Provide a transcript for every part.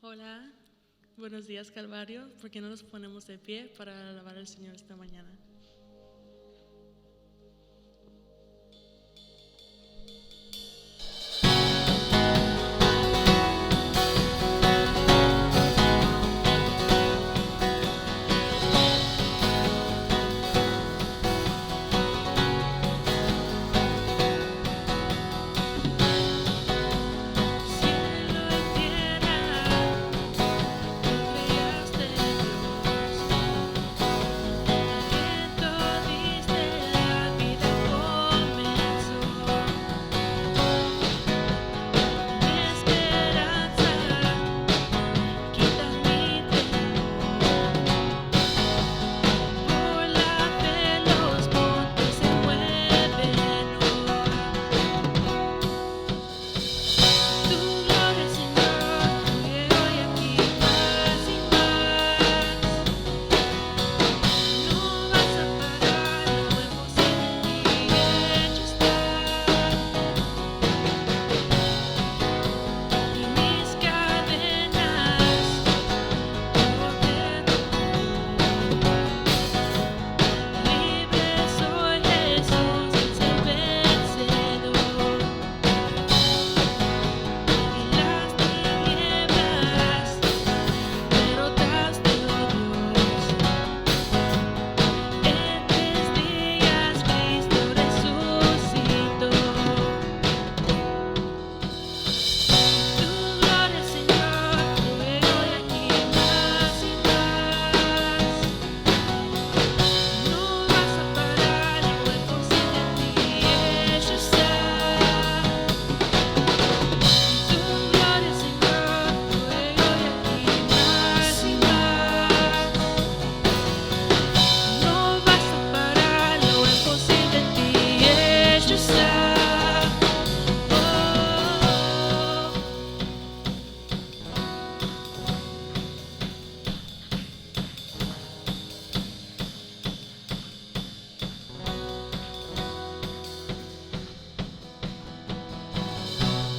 Hola, buenos días Calvario. ¿Por qué no nos ponemos de pie para alabar al Señor esta mañana?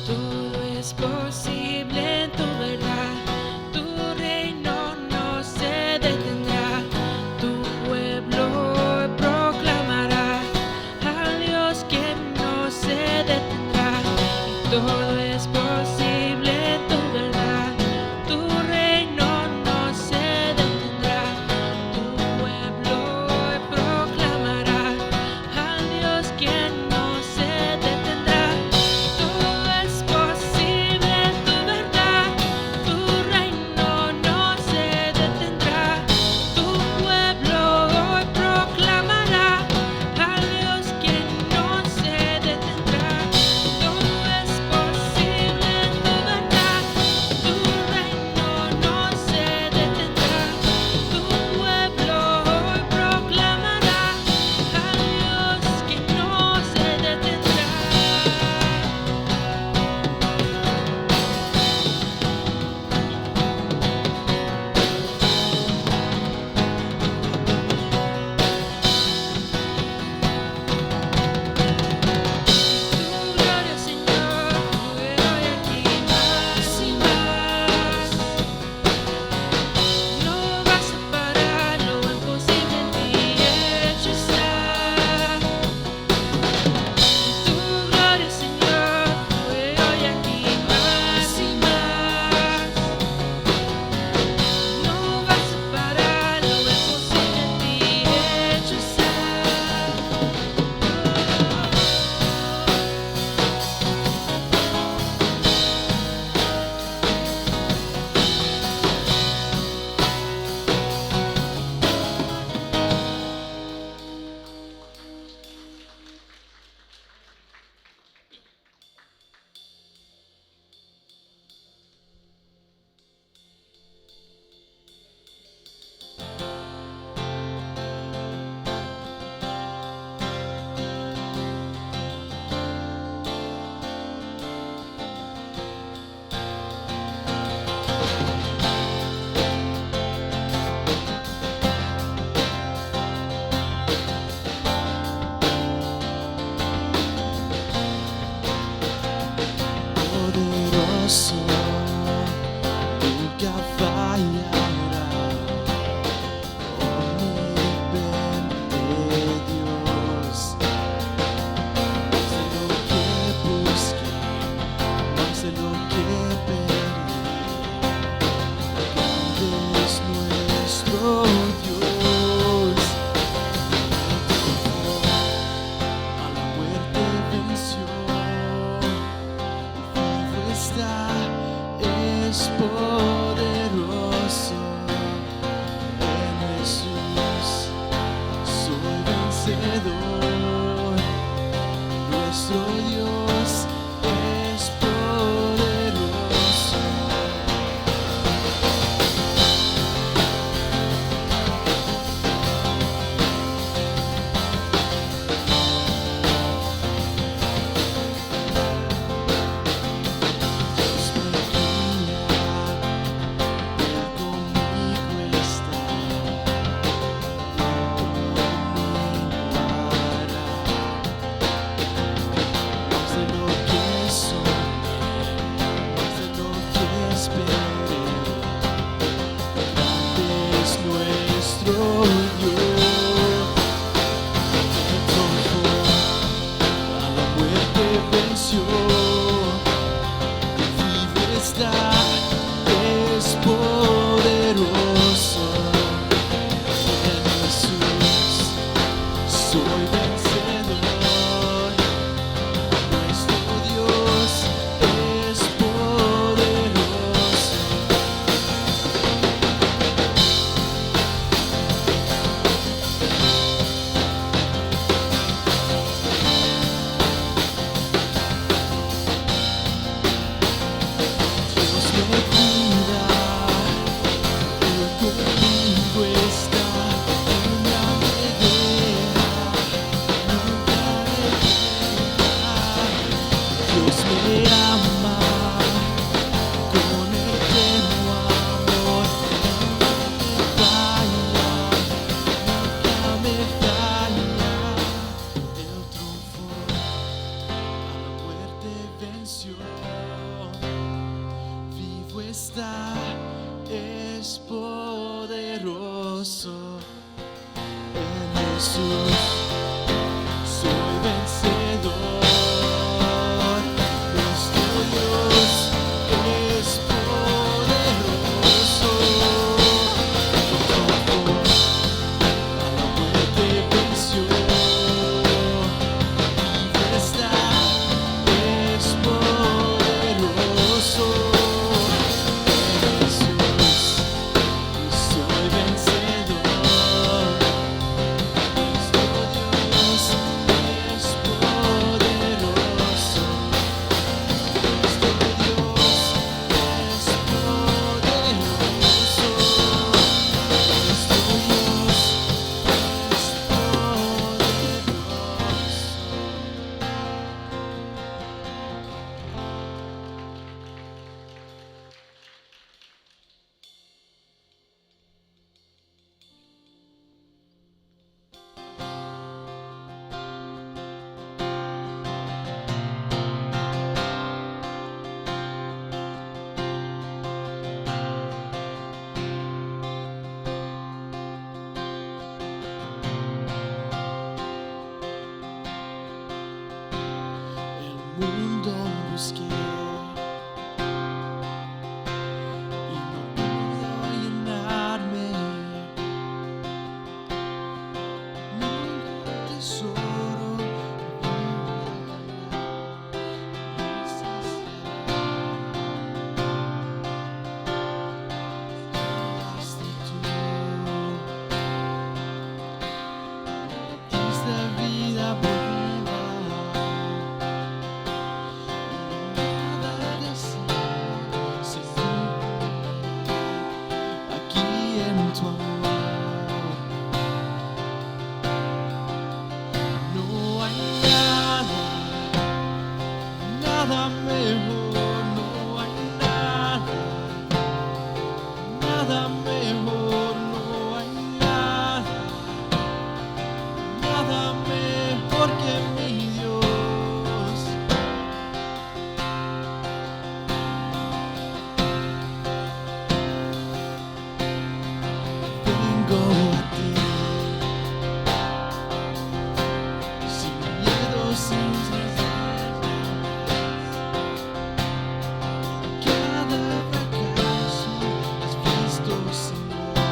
Todo es posible en tu verdad, tu reino no se detendrá, tu pueblo proclamará a Dios quien no se detendrá. Y todo es posible en tu verdad, tu reino no se detendrá, tu pueblo proclamará a Dios quien no se detendrá. Todo es posible en tu poderoso. En Jesús soy vencedor. Nuestro Dios es poderoso. Dios me guía, Él conmigo está, conmigo hará. Más de lo que soñé, más de lo que esperé, grande es nuestro Dios. Me triunfó, a la muerte venció, vive está, es poderoso. En Jesús soy vencedor. Nuestro Dios es poderoso. Dios me cuida, Él conmigo está, nunca me deja, nunca me deja. Dios me ama con eterno amor, nunca me falla. Él triunfó, a la muerte venció, vivo está, es poderoso. En Jesús soy vencedor. Nuestro Dios es poderoso. Triunfó, a la muerte venció, vivo está, es poderoso. En Jesús soy vencedor. Nuestro Dios es poderoso. Nuestro Dios es poderoso. Nuestro Dios el mundo busqué y no pudo llenarme. Ningún tesoro saciará. Diste vida nueva. Nada deseo se cumple aquí en tu amor. No hay nada, nada mejor. No hay nada, nada mejor. No hay nada, nada mejor que mi Dios. Vengo a ti, sin miedo, sin reservas. Cada fracaso has visto, Señor.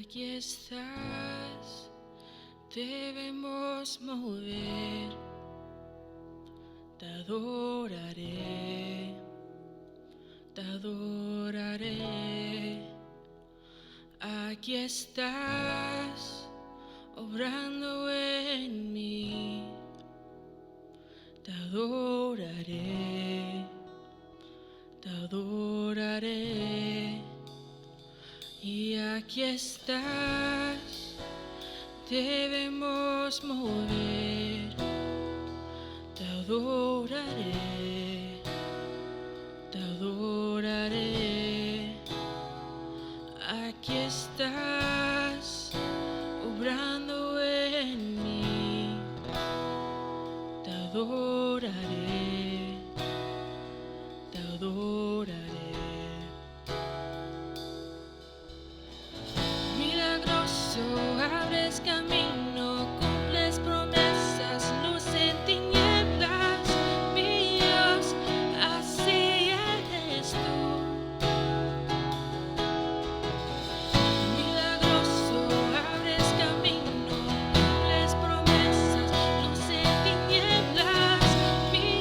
Aquí estás, debemos mover, te adoraré, te adoraré. Aquí estás, obrando en mí, te adoraré, te adoraré. Y aquí estás, debemos mover, te adoraré, te adoraré. Aquí estás, obrando en mí, te adoraré, te adoraré. Milagroso, abres camino, cumples promesas, luz en tinieblas, mi Dios, así eres tú. Milagroso, abres camino, cumples promesas, luz en tinieblas, mi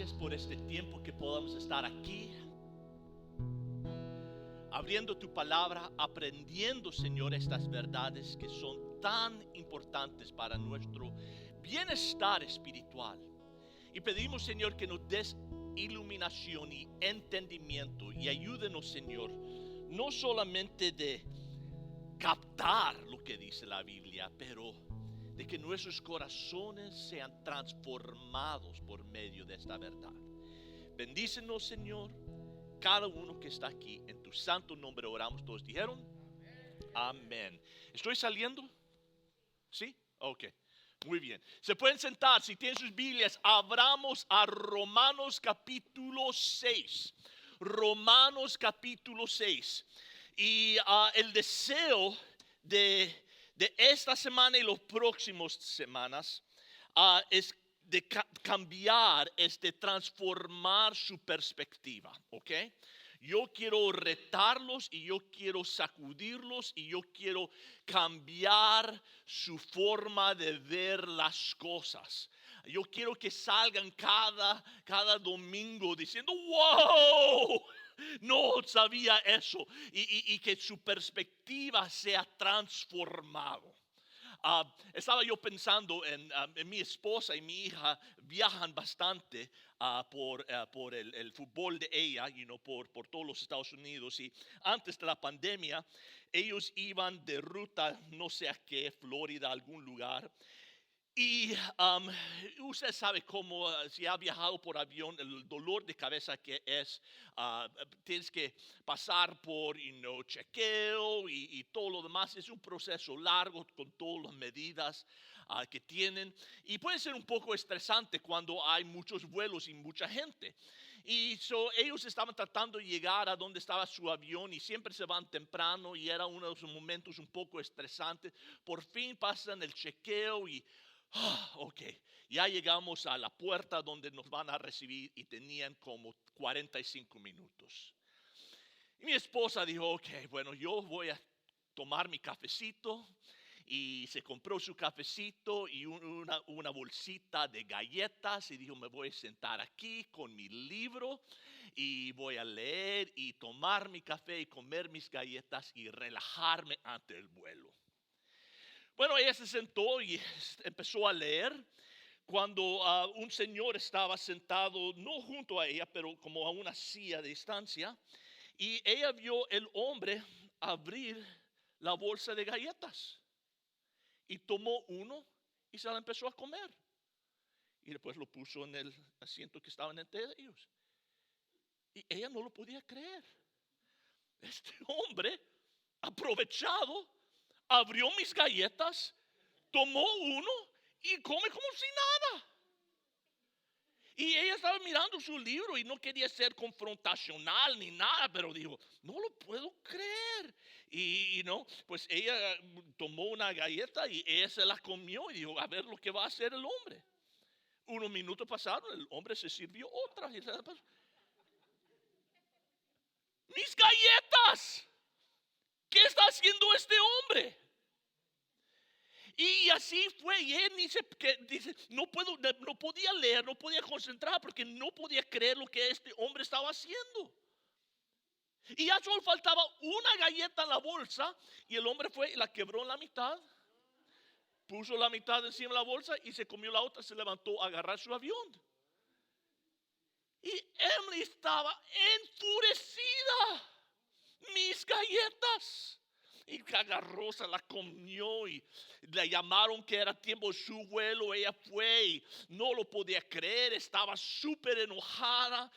gracias por este tiempo que podamos estar aquí, abriendo tu palabra, aprendiendo, Señor, estas verdades que son tan importantes para nuestro bienestar espiritual. Y pedimos, Señor, que nos des iluminación y entendimiento y ayúdenos, Señor, no solamente de captar lo que dice la Biblia, pero de que nuestros corazones sean transformados por medio de esta verdad. Bendícenos, Señor, cada uno que está aquí. En tu santo nombre oramos. Todos dijeron amén. ¿Estoy saliendo? ¿Sí? Ok. Muy bien. Se pueden sentar. Si tienen sus Biblias, abramos a Romanos capítulo 6. Romanos capítulo 6. Y el deseo de esta semana y las próximas semanas es de cambiar, es de transformar su perspectiva, ¿ok? Yo quiero retarlos y yo quiero sacudirlos y yo quiero cambiar su forma de ver las cosas. Yo quiero que salgan cada domingo diciendo, wow, no sabía eso, y que su perspectiva sea transformado. Estaba yo pensando en mi esposa y mi hija viajan bastante por el fútbol de ella, por todos los Estados Unidos. Y antes de la pandemia, ellos iban de ruta, no sé a qué, Florida, algún lugar. Y usted sabe cómo, si ha viajado por avión, el dolor de cabeza que es, tienes que pasar por chequeo y todo lo demás. Es un proceso largo con todas las medidas que tienen, y puede ser un poco estresante cuando hay muchos vuelos y mucha gente. Y ellos estaban tratando de llegar a donde estaba su avión y siempre se van temprano, y era uno de esos momentos un poco estresantes. Por fin pasan el chequeo y ok, ya llegamos a la puerta donde nos van a recibir, y tenían como 45 minutos. Y mi esposa dijo, ok, bueno, yo voy a tomar mi cafecito. Y se compró su cafecito y una bolsita de galletas, y dijo, me voy a sentar aquí con mi libro y voy a leer y tomar mi café y comer mis galletas y relajarme ante el vuelo. Bueno, ella se sentó y empezó a leer cuando un señor estaba sentado, no junto a ella, pero como a una silla de distancia, y ella vio el hombre abrir la bolsa de galletas y tomó uno y se la empezó a comer, y después lo puso en el asiento que estaban entre ellos, y ella no lo podía creer. Este hombre aprovechado abrió mis galletas, tomó uno y come como si nada. Y ella estaba mirando su libro y no quería ser confrontacional ni nada, pero dijo, no lo puedo creer. Y no, pues ella tomó una galleta y ella se la comió y dijo, a ver lo que va a hacer el hombre. Unos minutos pasaron, el hombre se sirvió otra. Mis galletas, ¿qué está haciendo este hombre? Y así fue, y él dice, no podía leer, no podía concentrar, porque no podía creer lo que este hombre estaba haciendo. Y ya solo faltaba una galleta en la bolsa, y el hombre fue y la quebró en la mitad, puso la mitad encima de la bolsa y se comió la otra, se levantó a agarrar su avión. Y Emily estaba enfurecida. Mis galletas. Y agarró, se la comió y le llamaron que era tiempo de su vuelo. Ella fue y no lo podía creer, estaba súper enojada.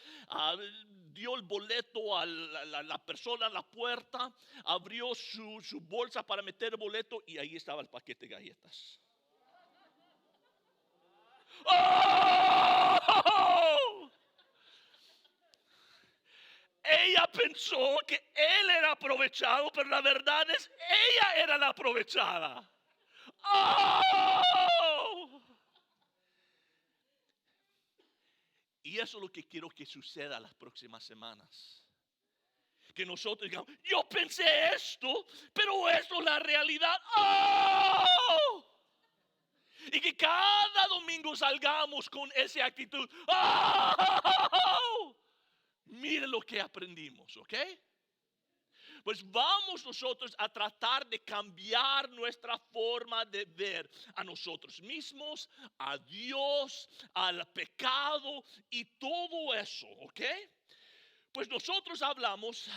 Dio el boleto a la persona en la puerta, abrió su bolsa para meter el boleto y ahí estaba el paquete de galletas. ¡Oh! Ella pensó que él era aprovechado, pero la verdad es ella era la aprovechada. ¡Oh! Y eso es lo que quiero que suceda las próximas semanas. Que nosotros digamos, yo pensé esto, pero esto es la realidad. ¡Oh! Y que cada domingo salgamos con esa actitud. ¡Oh! Mire lo que aprendimos, ¿ok? Pues vamos nosotros a tratar de cambiar nuestra forma de ver a nosotros mismos, a Dios, al pecado y todo eso, ¿ok? Pues nosotros hablamos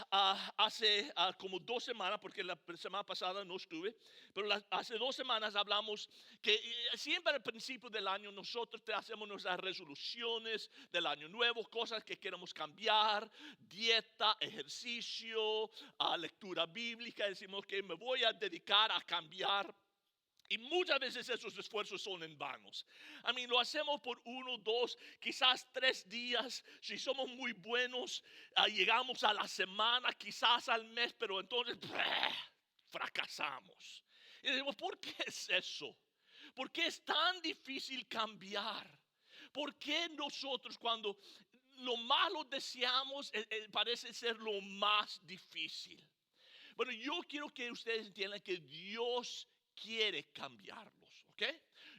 hace como 2 semanas, porque la semana pasada no estuve, pero hace 2 semanas hablamos que siempre al principio del año nosotros hacemos nuestras resoluciones del año nuevo, cosas que queremos cambiar, dieta, ejercicio, lectura bíblica. Decimos que me voy a dedicar a cambiar. Y muchas veces esos esfuerzos son en vanos. Lo hacemos por 1, 2, quizás 3 días. Si somos muy buenos, llegamos a la semana, quizás al mes, pero entonces fracasamos. Y decimos, ¿por qué es eso? ¿Por qué es tan difícil cambiar? ¿Por qué nosotros cuando lo malo deseamos parece ser lo más difícil? Bueno, yo quiero que ustedes entiendan que Dios quiere cambiarlos, ¿ok?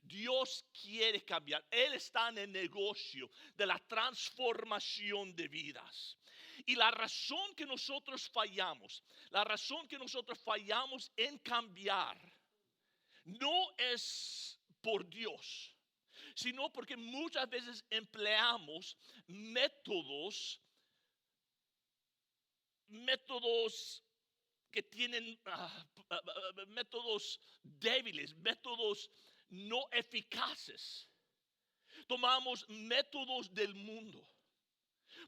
Dios quiere cambiar. Él está en el negocio de la transformación de vidas. Y la razón que nosotros fallamos en cambiar, no es por Dios, sino porque muchas veces empleamos métodos que tienen métodos débiles, métodos no eficaces. Tomamos métodos del mundo,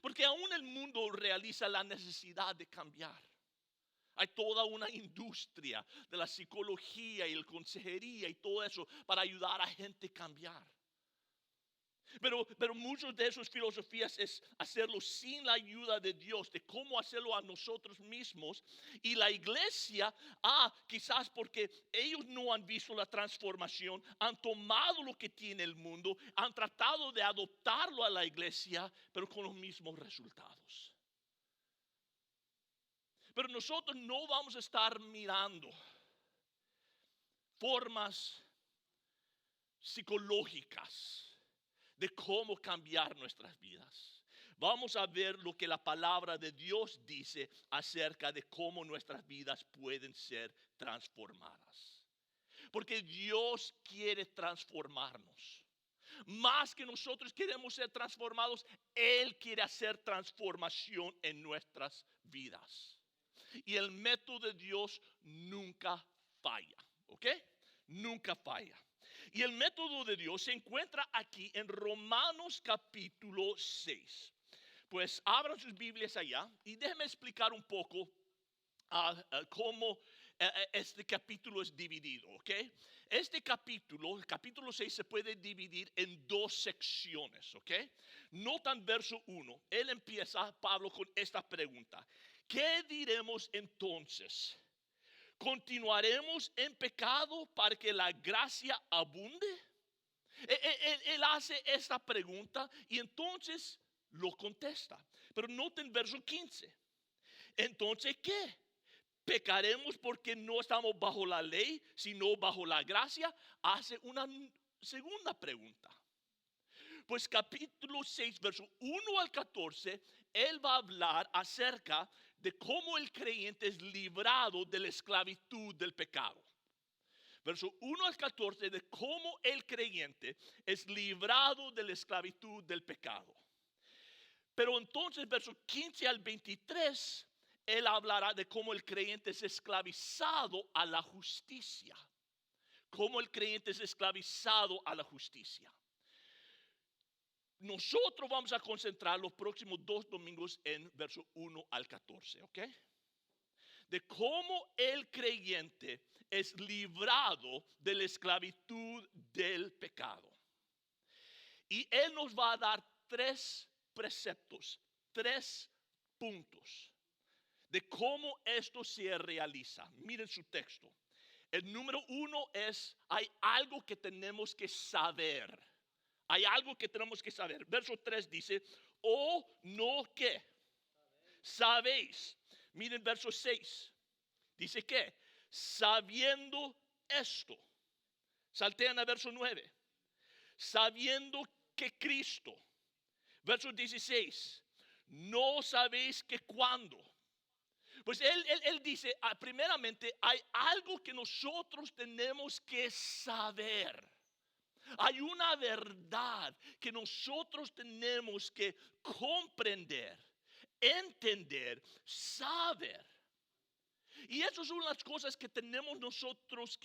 porque aún el mundo realiza la necesidad de cambiar. Hay toda una industria de la psicología y la consejería y todo eso para ayudar a gente a cambiar. Pero muchas de esas filosofías es hacerlo sin la ayuda de Dios, de cómo hacerlo a nosotros mismos. Y la iglesia, quizás porque ellos no han visto la transformación, han tomado lo que tiene el mundo, han tratado de adoptarlo a la iglesia, pero con los mismos resultados. Pero nosotros no vamos a estar mirando formas psicológicas de cómo cambiar nuestras vidas. Vamos a ver lo que la palabra de Dios dice acerca de cómo nuestras vidas pueden ser transformadas. Porque Dios quiere transformarnos. Más que nosotros queremos ser transformados, Él quiere hacer transformación en nuestras vidas. Y el método de Dios nunca falla, ¿ok? Nunca falla. Y el método de Dios se encuentra aquí en Romanos capítulo 6. Pues abran sus Biblias allá y déjenme explicar un poco cómo este capítulo es dividido, ¿ok? Este capítulo, el capítulo 6, se puede dividir en 2 secciones, ¿ok? Notan verso 1. Él empieza, Pablo, con esta pregunta. ¿Qué diremos entonces? ¿Continuaremos en pecado para que la gracia abunde? Él hace esta pregunta y entonces lo contesta. Pero noten verso 15. Entonces, ¿qué? ¿Pecaremos porque no estamos bajo la ley, sino bajo la gracia? Hace una segunda pregunta. Pues capítulo 6, verso 1 al 14, él va a hablar acerca de cómo el creyente es librado de la esclavitud del pecado. Verso 1 al 14, de cómo el creyente es librado de la esclavitud del pecado. Pero entonces, verso 15 al 23, él hablará de cómo el creyente es esclavizado a la justicia. Cómo el creyente es esclavizado a la justicia. Nosotros vamos a concentrar los próximos 2 domingos en verso 1 al 14, ¿ok? De cómo el creyente es librado de la esclavitud del pecado. Y él nos va a dar 3 preceptos, 3 puntos de cómo esto se realiza. Miren su texto. El número 1 es, hay algo que tenemos que saber. Hay algo que tenemos que saber. Verso 3 dice, ¿o no qué? Sabéis. Miren verso 6. Dice que, sabiendo esto. Saltean a verso 9. Sabiendo que Cristo, verso 16, no sabéis que cuándo. Pues él dice, primeramente, hay algo que nosotros tenemos que saber. Hay una verdad que nosotros tenemos que comprender, entender, saber. Y esas son las cosas que tenemos nosotros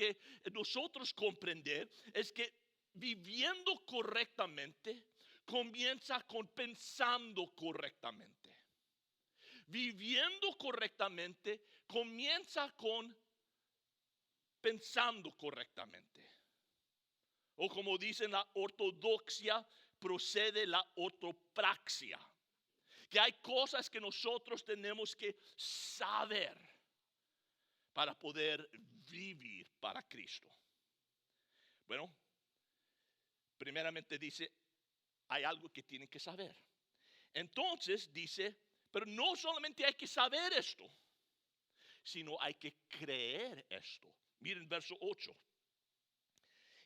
comprender. Es que viviendo correctamente comienza con pensando correctamente. Viviendo correctamente comienza con pensando correctamente. O como dicen la ortodoxia, procede la ortopraxia. Que hay cosas que nosotros tenemos que saber para poder vivir para Cristo. Bueno, primeramente dice, hay algo que tienen que saber. Entonces dice, pero no solamente hay que saber esto, sino hay que creer esto. Miren verso 8.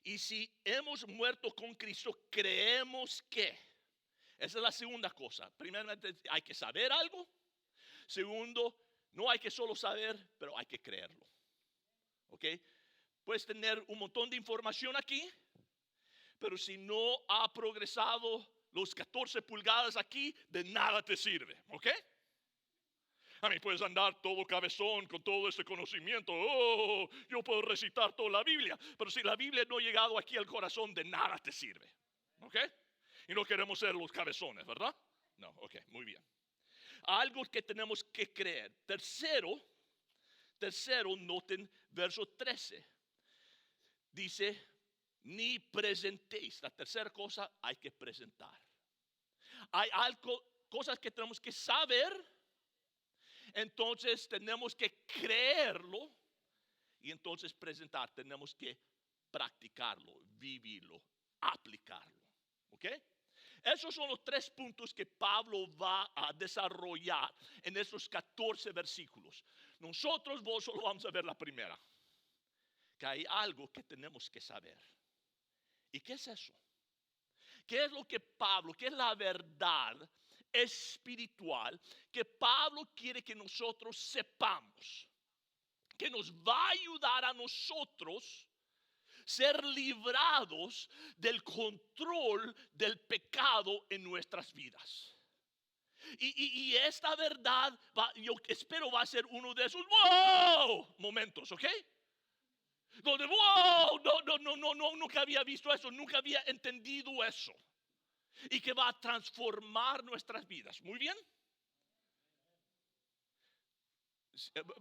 Y si hemos muerto con Cristo, creemos que. Esa es la segunda cosa. Primeramente hay que saber algo. Segundo, no hay que solo saber, pero hay que creerlo. ¿Ok? Puedes tener un montón de información aquí, pero si no ha progresado los 14 pulgadas aquí, de nada te sirve. ¿Ok? A mí puedes andar todo cabezón con todo este conocimiento. Oh, yo puedo recitar toda la Biblia. Pero si la Biblia no ha llegado aquí al corazón, de nada te sirve. ¿Ok? Y no queremos ser los cabezones, ¿verdad? No, ok, muy bien. Algo que tenemos que creer. Tercero, noten verso 13. Dice, ni presentéis. La tercera cosa, hay que presentar. Hay cosas que tenemos que saber. Entonces tenemos que creerlo y entonces presentar. Tenemos que practicarlo, vivirlo, aplicarlo. ¿Ok? Esos son los 3 puntos que Pablo va a desarrollar en esos 14 versículos. Nosotros solo vamos a ver la primera. Que hay algo que tenemos que saber. ¿Y qué es eso? ¿Qué es lo que Pablo, qué es la verdad espiritual que Pablo quiere que nosotros sepamos, que nos va a ayudar a nosotros ser librados del control del pecado en nuestras vidas? Y esta verdad yo espero va a ser uno de esos momentos, ¿ok? Donde no, nunca había visto eso, nunca había entendido eso. Y que va a transformar nuestras vidas. Muy bien.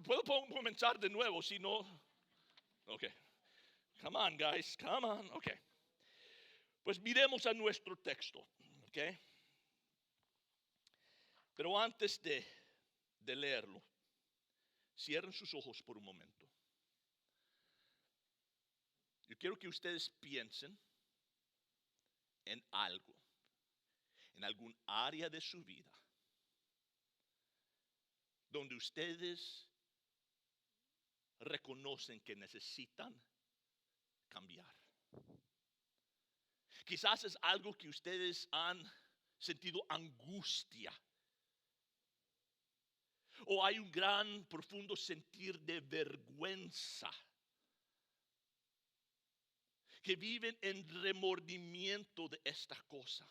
¿Puedo comenzar de nuevo? Si no, ok. Come on, guys, come on. Ok. Pues miremos a nuestro texto. Ok. Pero antes de leerlo, cierren sus ojos por un momento. Yo quiero que ustedes piensen en algo, en algún área de su vida, donde ustedes reconocen que necesitan cambiar. Quizás es algo que ustedes han sentido angustia. O hay un gran, profundo sentir de vergüenza. Que viven en remordimiento de esta cosa.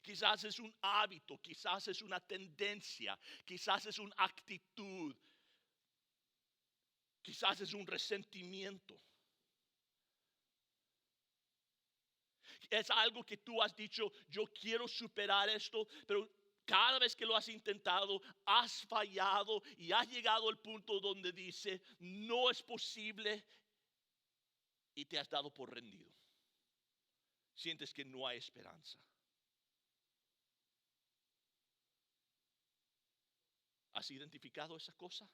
Quizás es un hábito, quizás es una tendencia, quizás es una actitud, quizás es un resentimiento. Es algo que tú has dicho, yo quiero superar esto, pero cada vez que lo has intentado, has fallado y has llegado al punto donde dice, no es posible y te has dado por rendido. Sientes que no hay esperanza. ¿Has identificado esa cosa?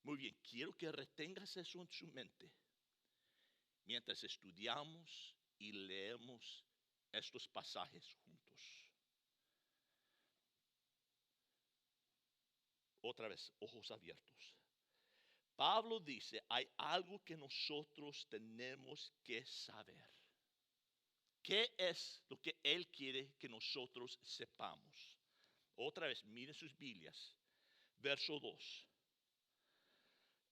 Muy bien, quiero que retengas eso en su mente mientras estudiamos y leemos estos pasajes juntos. Otra vez, ojos abiertos. Pablo dice, hay algo que nosotros tenemos que saber. ¿Qué es lo que él quiere que nosotros sepamos? Otra vez, miren sus Biblias. Verso 2.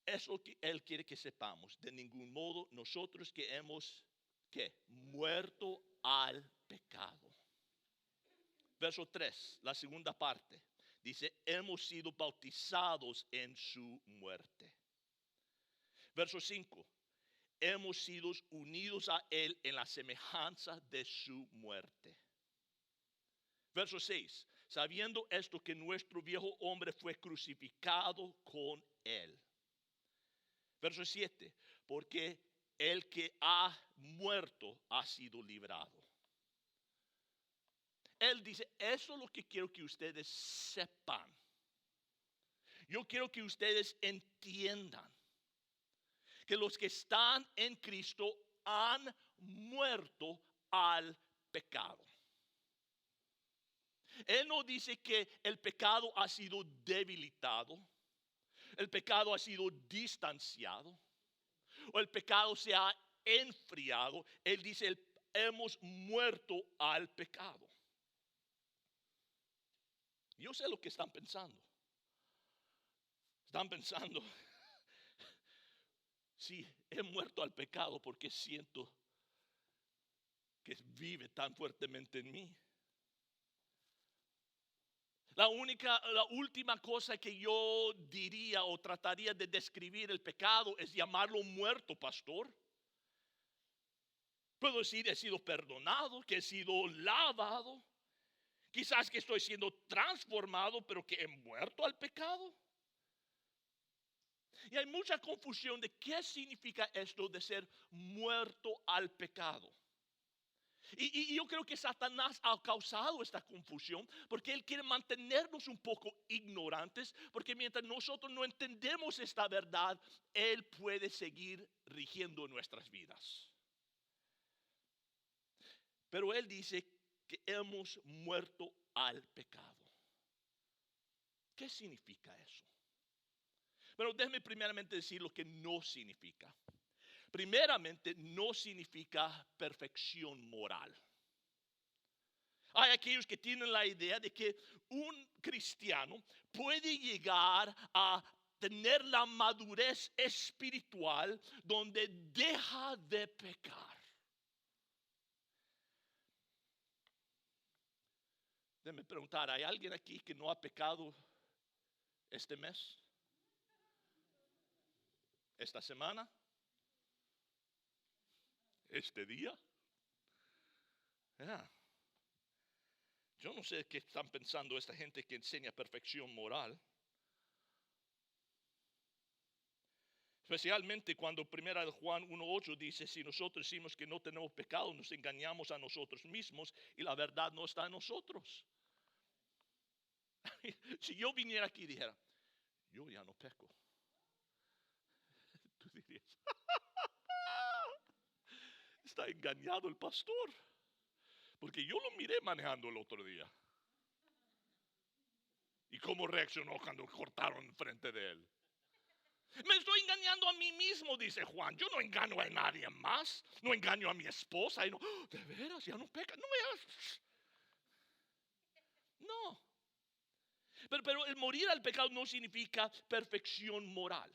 Es lo que él quiere que sepamos. De ningún modo nosotros que hemos muerto al pecado. Verso 3, la segunda parte. Dice, hemos sido bautizados en su muerte. Verso 5, hemos sido unidos a él en la semejanza de su muerte. Verso 6, sabiendo esto que nuestro viejo hombre fue crucificado con él. Verso 7, porque el que ha muerto ha sido librado. Él dice, eso es lo que quiero que ustedes sepan. Yo quiero que ustedes entiendan que los que están en Cristo han muerto al pecado. Él no dice que el pecado ha sido debilitado, el pecado ha sido distanciado, o el pecado se ha enfriado. Él dice, hemos muerto al pecado. Yo sé lo que están pensando. Están pensando, sí, he muerto al pecado porque siento que vive tan fuertemente en mí. La última cosa que yo diría o trataría de describir el pecado es llamarlo muerto, pastor. Puedo decir, he sido perdonado, que he sido lavado. Quizás que estoy siendo transformado, pero que he muerto al pecado. Y hay mucha confusión de qué significa esto de ser muerto al pecado. Y yo creo que Satanás ha causado esta confusión porque él quiere mantenernos un poco ignorantes, porque mientras nosotros no entendemos esta verdad, él puede seguir rigiendo nuestras vidas. Pero él dice que hemos muerto al pecado. ¿Qué significa eso? Pero déjeme primeramente decir lo que no significa. Primeramente, no significa perfección moral. Hay aquellos que tienen la idea de que un cristiano puede llegar a tener la madurez espiritual donde deja de pecar. Déjeme preguntar, ¿hay alguien aquí que no ha pecado este mes? ¿Esta semana? ¿Este día? Yo no sé qué están pensando esta gente que enseña perfección moral. Especialmente cuando 1 Juan 1:8 dice, si nosotros decimos que no tenemos pecado, nos engañamos a nosotros mismos y la verdad no está en nosotros. Si yo viniera aquí y dijera, yo ya no peco, tú dirías, está engañado el pastor. Porque yo lo miré manejando el otro día. ¿Y cómo reaccionó cuando cortaron frente de él? Me estoy engañando a mí mismo, dice Juan. Yo no engaño a nadie más. No engaño a mi esposa. Y no, de veras, ya no peca. No. Pero el morir al pecado no significa perfección moral.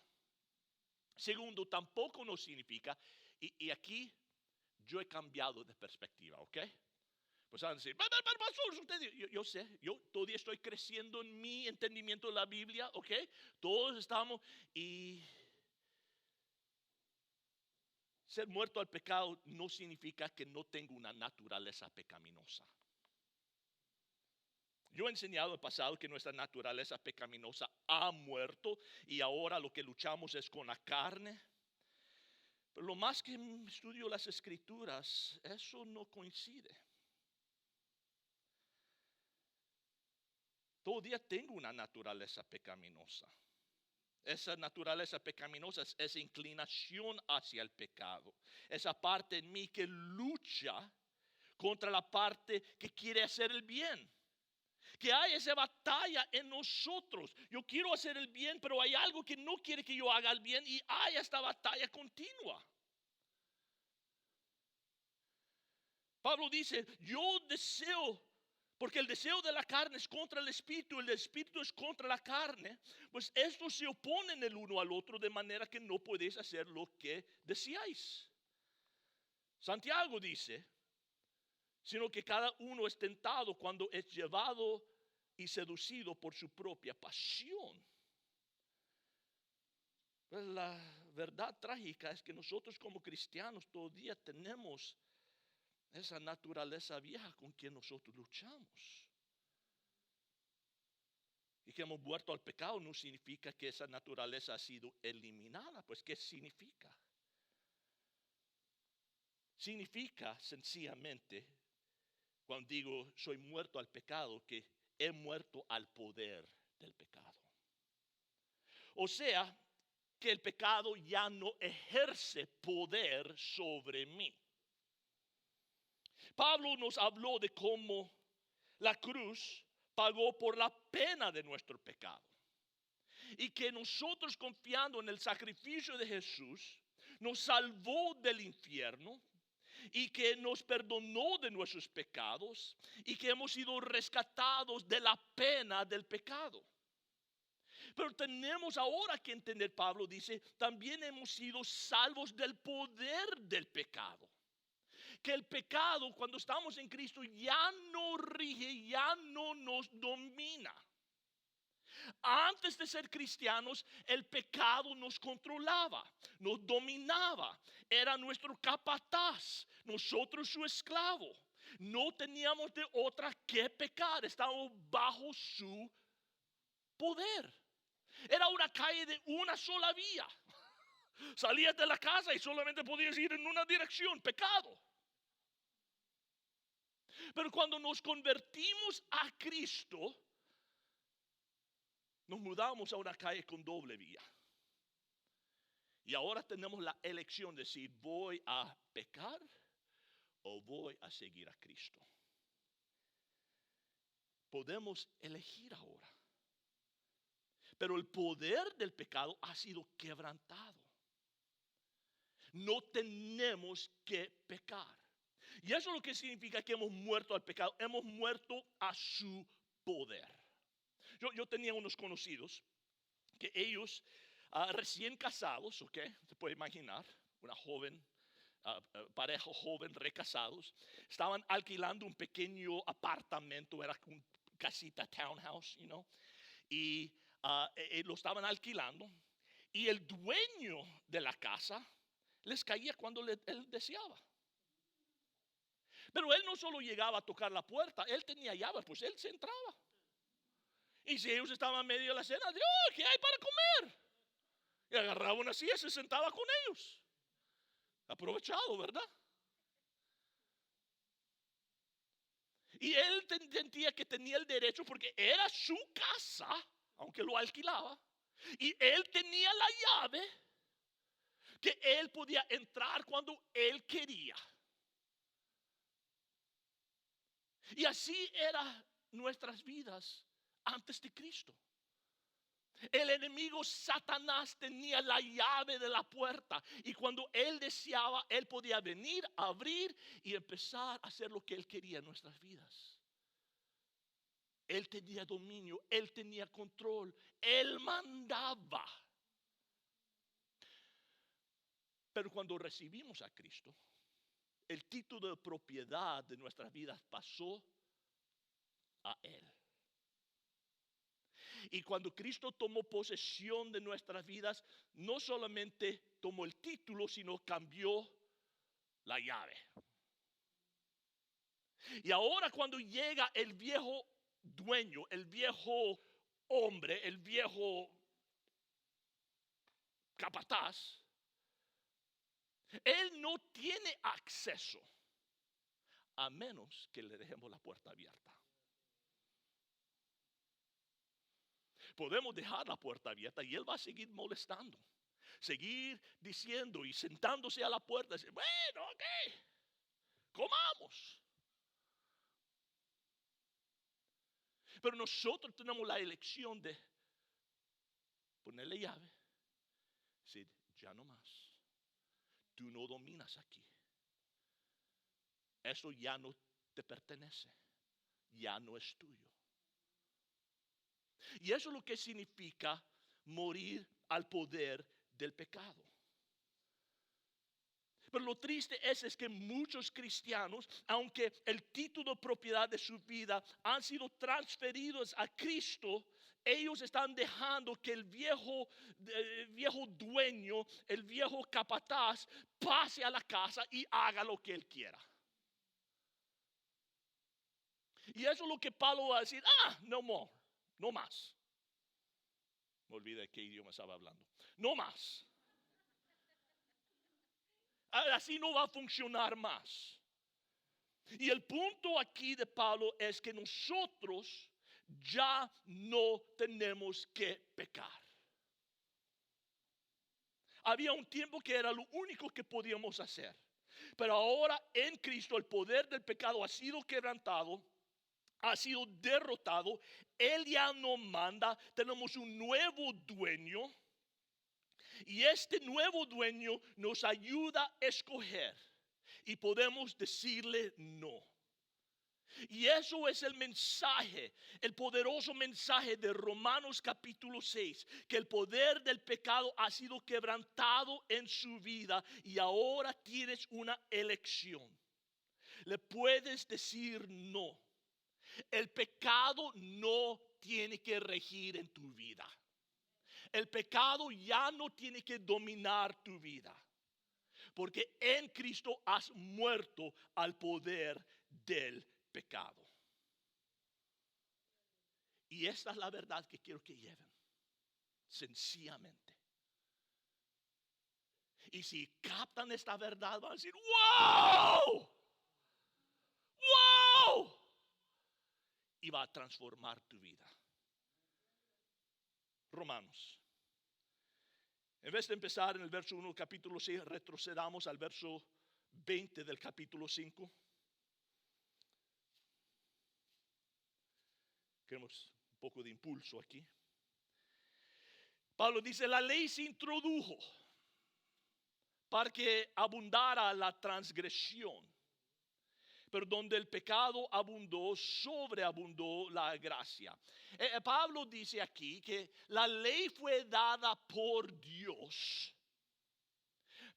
Segundo, tampoco nos significa, y aquí yo he cambiado de perspectiva, ¿ok? Pues van a decir, pastor, usted, yo sé, yo todavía estoy creciendo en mi entendimiento de la Biblia, ¿ok? Todos estamos, y ser muerto al pecado no significa que no tengo una naturaleza pecaminosa. Yo he enseñado en el pasado que nuestra naturaleza pecaminosa ha muerto y ahora lo que luchamos es con la carne. Pero lo más que estudio las escrituras, eso no coincide. Todavía tengo una naturaleza pecaminosa. Esa naturaleza pecaminosa es esa inclinación hacia el pecado. Esa parte en mí que lucha contra la parte que quiere hacer el bien. Que hay esa batalla en nosotros. Yo quiero hacer el bien, pero hay algo que no quiere que yo haga el bien y hay esta batalla continua. Pablo dice, yo deseo, porque el deseo de la carne es contra el espíritu es contra la carne, pues estos se oponen el uno al otro de manera que no podéis hacer lo que deseáis. Santiago dice, sino que cada uno es tentado cuando es llevado y seducido por su propia pasión. Pues la verdad trágica es que nosotros como cristianos todavía tenemos esa naturaleza vieja con quien nosotros luchamos. Y que hemos muerto al pecado no significa que esa naturaleza ha sido eliminada. Pues ¿qué significa? Significa sencillamente, cuando digo soy muerto al pecado, que he muerto al poder del pecado. O sea, que el pecado ya no ejerce poder sobre mí. Pablo nos habló de cómo la cruz pagó por la pena de nuestro pecado. Y que nosotros, confiando en el sacrificio de Jesús, nos salvó del infierno y que nos perdonó de nuestros pecados y que hemos sido rescatados de la pena del pecado. Pero tenemos ahora que entender, Pablo dice, también hemos sido salvos del poder del pecado. Que el pecado, cuando estamos en Cristo, ya no rige, ya no nos domina. Antes de ser cristianos, el pecado nos controlaba, nos dominaba, era nuestro capataz, nosotros su esclavo. No teníamos de otra que pecar, estábamos bajo su poder. Era una calle de una sola vía. Salías de la casa y solamente podías ir en una dirección, pecado. Pero cuando nos convertimos a Cristo, nos mudamos a una calle con doble vía. Y ahora tenemos la elección de si voy a pecar o voy a seguir a Cristo. Podemos elegir ahora. Pero el poder del pecado ha sido quebrantado. No tenemos que pecar. Y eso es lo que significa que hemos muerto al pecado. Hemos muerto a su poder. Yo tenía unos conocidos que ellos recién casados, ¿ok? Se puede imaginar, una joven, pareja joven, recasados, estaban alquilando un pequeño apartamento, era una casita townhouse, y lo estaban alquilando. Y el dueño de la casa les caía cuando él deseaba. Pero él no solo llegaba a tocar la puerta, él tenía llaves, pues él se entraba. Y si ellos estaban en medio de la cena, ¡oh, qué hay para comer! Y agarraba una silla y se sentaba con ellos. Aprovechado, ¿verdad? Y él sentía que tenía el derecho porque era su casa, aunque lo alquilaba. Y él tenía la llave que él podía entrar cuando él quería. Y así eran nuestras vidas antes de Cristo. El enemigo Satanás tenía la llave de la puerta y cuando él deseaba, él podía venir, abrir y empezar a hacer lo que él quería en nuestras vidas. Él tenía dominio, él tenía control, él mandaba. Pero cuando recibimos a Cristo, el título de propiedad de nuestras vidas pasó a Él. Y cuando Cristo tomó posesión de nuestras vidas, no solamente tomó el título, sino cambió la llave. Y ahora cuando llega el viejo dueño, el viejo hombre, el viejo capataz, él no tiene acceso a menos que le dejemos la puerta abierta. Podemos dejar la puerta abierta y él va a seguir molestando, seguir diciendo y sentándose a la puerta, decir, bueno, ok, comamos. Pero nosotros tenemos la elección de ponerle llave. Decir, ya no más. Tú no dominas aquí. Eso ya no te pertenece. Ya no es tuyo. Y eso es lo que significa morir al poder del pecado. Pero lo triste es que muchos cristianos, aunque el título de propiedad de su vida han sido transferidos a Cristo, ellos están dejando que el viejo dueño, el viejo capataz, pase a la casa y haga lo que él quiera. Y eso es lo que Pablo va a decir, no more, no más. Me olvidé de qué idioma estaba hablando. No más. Así no va a funcionar más. Y el punto aquí de Pablo es que nosotros ya no tenemos que pecar. Había un tiempo que era lo único que podíamos hacer. Pero ahora en Cristo el poder del pecado ha sido quebrantado, ha sido derrotado. Él ya no manda. Tenemos un nuevo dueño. Y este nuevo dueño nos ayuda a escoger. Y podemos decirle no. Y eso es el mensaje, el poderoso mensaje de Romanos capítulo 6. Que el poder del pecado ha sido quebrantado en su vida. Y ahora tienes una elección. Le puedes decir no. El pecado no tiene que regir en tu vida. El pecado ya no tiene que dominar tu vida. Porque en Cristo has muerto al poder del pecado. Y esta es la verdad que quiero que lleven. Sencillamente. Y si captan esta verdad van a decir, ¡wow! ¡Wow! Y va a transformar tu vida. Romanos. En vez de empezar en el verso 1 del capítulo 6, retrocedamos al verso 20 del capítulo 5. Queremos un poco de impulso aquí. Pablo dice, la ley se introdujo para que abundara la transgresión. Pero donde el pecado abundó, sobreabundó la gracia. Pablo dice aquí que la ley fue dada por Dios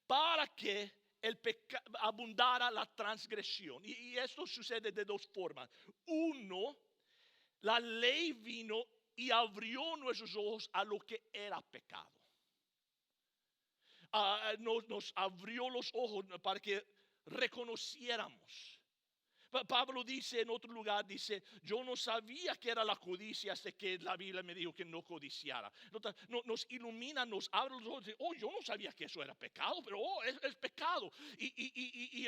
para que abundara la transgresión. Y esto sucede de dos formas. Uno, la ley vino y abrió nuestros ojos a lo que era pecado. Nos abrió los ojos para que reconociéramos. Pablo dice en otro lugar, dice, yo no sabía que era la codicia hasta que la Biblia me dijo que no codiciara. Nos ilumina, nos abre los ojos, yo no sabía que eso era pecado, pero es pecado. Y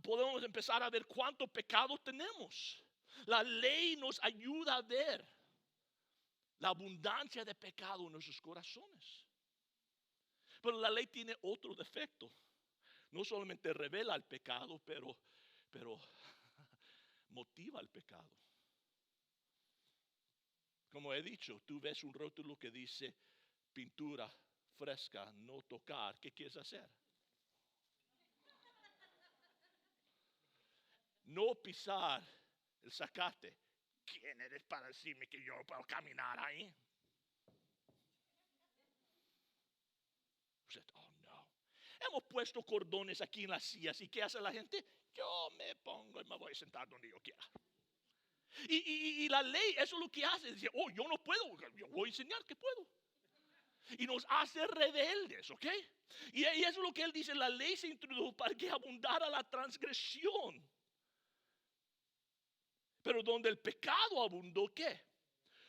podemos empezar a ver cuánto pecado tenemos. La ley nos ayuda a ver la abundancia de pecado en nuestros corazones. Pero la ley tiene otro defecto. No solamente revela el pecado, pero motiva el pecado. Como he dicho, tú ves un rótulo que dice pintura fresca, no tocar. ¿Qué quieres hacer? No pisar el zacate. ¿Quién eres para decirme que yo no puedo caminar ahí? Oh no. Hemos puesto cordones aquí en las sillas. ¿Y qué hace la gente? Yo me pongo y me voy a sentar donde yo quiera. Y la ley, eso es lo que hace. Dice, yo no puedo, yo voy a enseñar que puedo. Y nos hace rebeldes, ¿ok? Y eso es lo que él dice, la ley se introdujo para que abundara la transgresión. Pero donde el pecado abundó, ¿qué?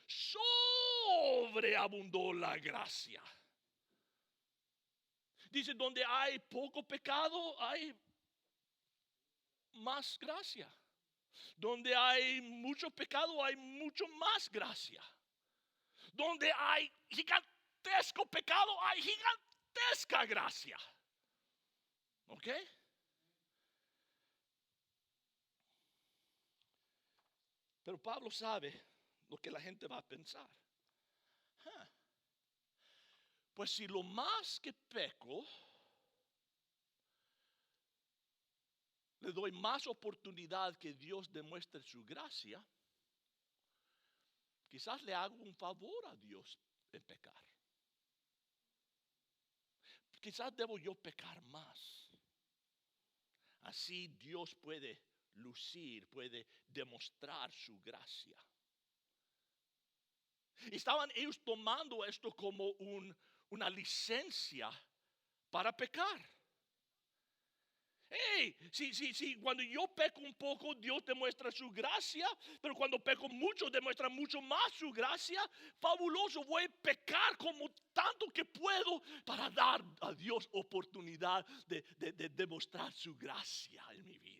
Sobreabundó la gracia. Dice, donde hay poco pecado, hay más gracia. Donde hay mucho pecado, hay mucho más gracia. Donde hay gigantesco pecado, hay gigantesca gracia. ¿Ok? Pero Pablo sabe lo que la gente va a pensar. Pues si lo más que peco, le doy más oportunidad que Dios demuestre su gracia, quizás le hago un favor a Dios en pecar. Quizás debo yo pecar más. Así Dios puede lucir, puede demostrar su gracia. Y estaban ellos tomando esto como una licencia para pecar. Hey, sí, cuando yo peco un poco, Dios demuestra su gracia, pero cuando peco mucho, demuestra mucho más su gracia. Fabuloso, voy a pecar como tanto que puedo para dar a Dios oportunidad de demostrar su gracia en mi vida.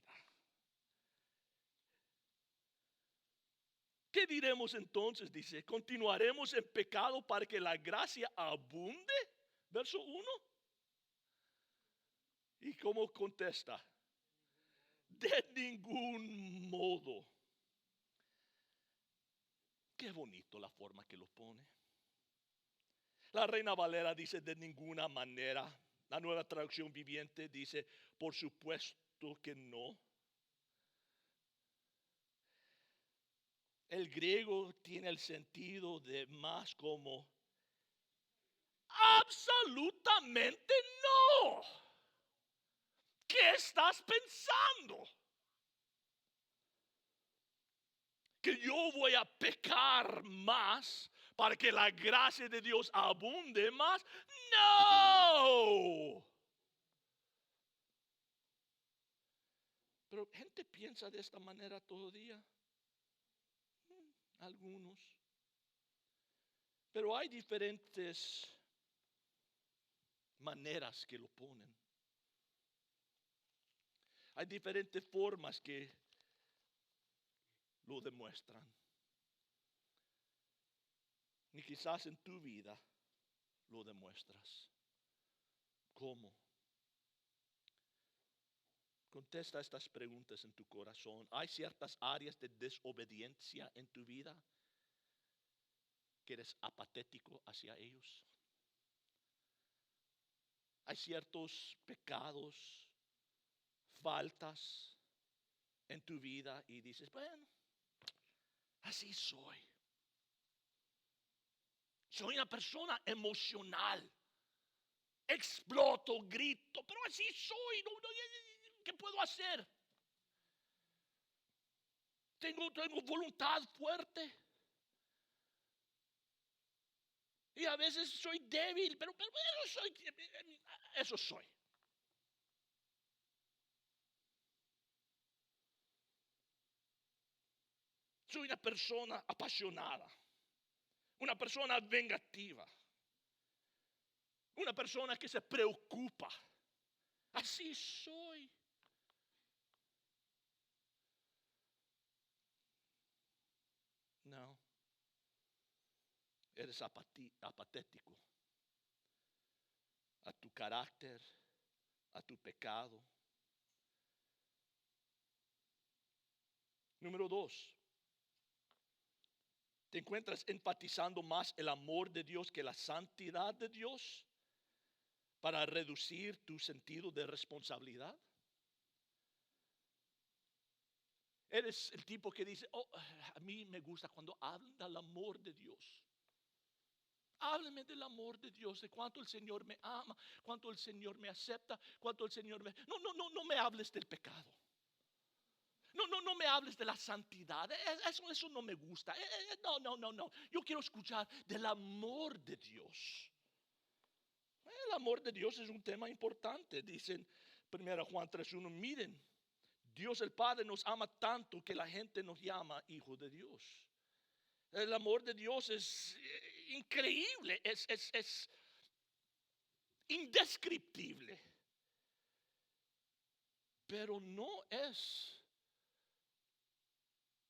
¿Qué diremos entonces? Dice, ¿continuaremos en pecado para que la gracia abunde? Verso 1. ¿Y cómo contesta? De ningún modo. Qué bonito la forma que lo pone. La Reina Valera dice de ninguna manera. La Nueva Traducción Viviente dice por supuesto que no. El griego tiene el sentido de más como absolutamente no. ¿Qué estás pensando? ¿Que yo voy a pecar más para que la gracia de Dios abunde más? No. Pero gente piensa de esta manera todavía. Algunos. Pero hay diferentes maneras que lo ponen. Hay diferentes formas que lo demuestran. Y quizás en tu vida lo demuestras. ¿Cómo? Contesta estas preguntas en tu corazón. ¿Hay ciertas áreas de desobediencia en tu vida que eres apatético hacia ellos? ¿Hay ciertos pecados, faltas en tu vida y dices, bueno, así soy? Soy una persona emocional. Exploto, grito, pero así soy. ¿Qué puedo hacer? Tengo voluntad fuerte. Y a veces soy débil, pero eso soy. Soy una persona apasionada, una persona vengativa, una persona que se preocupa. Así soy. No. Eres apatético a tu carácter, a tu pecado. Número 2. ¿Te encuentras enfatizando más el amor de Dios que la santidad de Dios para reducir tu sentido de responsabilidad? Eres el tipo que dice, a mí me gusta cuando hablan del amor de Dios. Háblame del amor de Dios, de cuánto el Señor me ama, cuánto el Señor me acepta, cuánto el Señor me... No me hables del pecado. No me hables de la santidad. Eso no me gusta. No. Yo quiero escuchar del amor de Dios. El amor de Dios es un tema importante. Dicen 1 Juan 3:1, miren, Dios el Padre nos ama tanto que la gente nos llama hijos de Dios. El amor de Dios es increíble, es indescriptible. Pero no es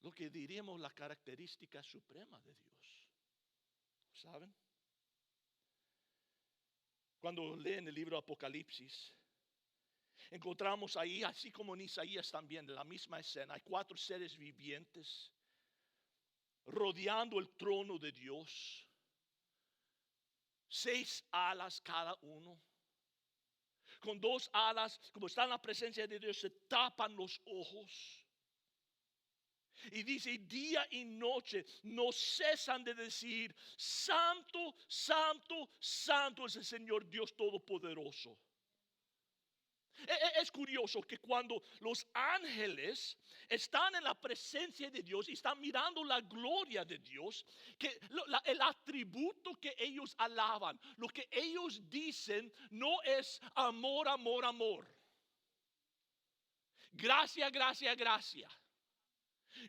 lo que diríamos la característica suprema de Dios. ¿Saben? Cuando leen el libro Apocalipsis, encontramos ahí, así como en Isaías también, en la misma escena, hay 4 seres vivientes rodeando el trono de Dios. 6 alas cada uno. Con 2 alas, como está en la presencia de Dios, se tapan los ojos. Y dice, día y noche no cesan de decir, santo, santo, santo es el Señor Dios Todopoderoso. Es curioso que cuando los ángeles están en la presencia de Dios y están mirando la gloria de Dios, que el atributo que ellos alaban, lo que ellos dicen no es amor, amor, amor. Gracia, gracia, gracia.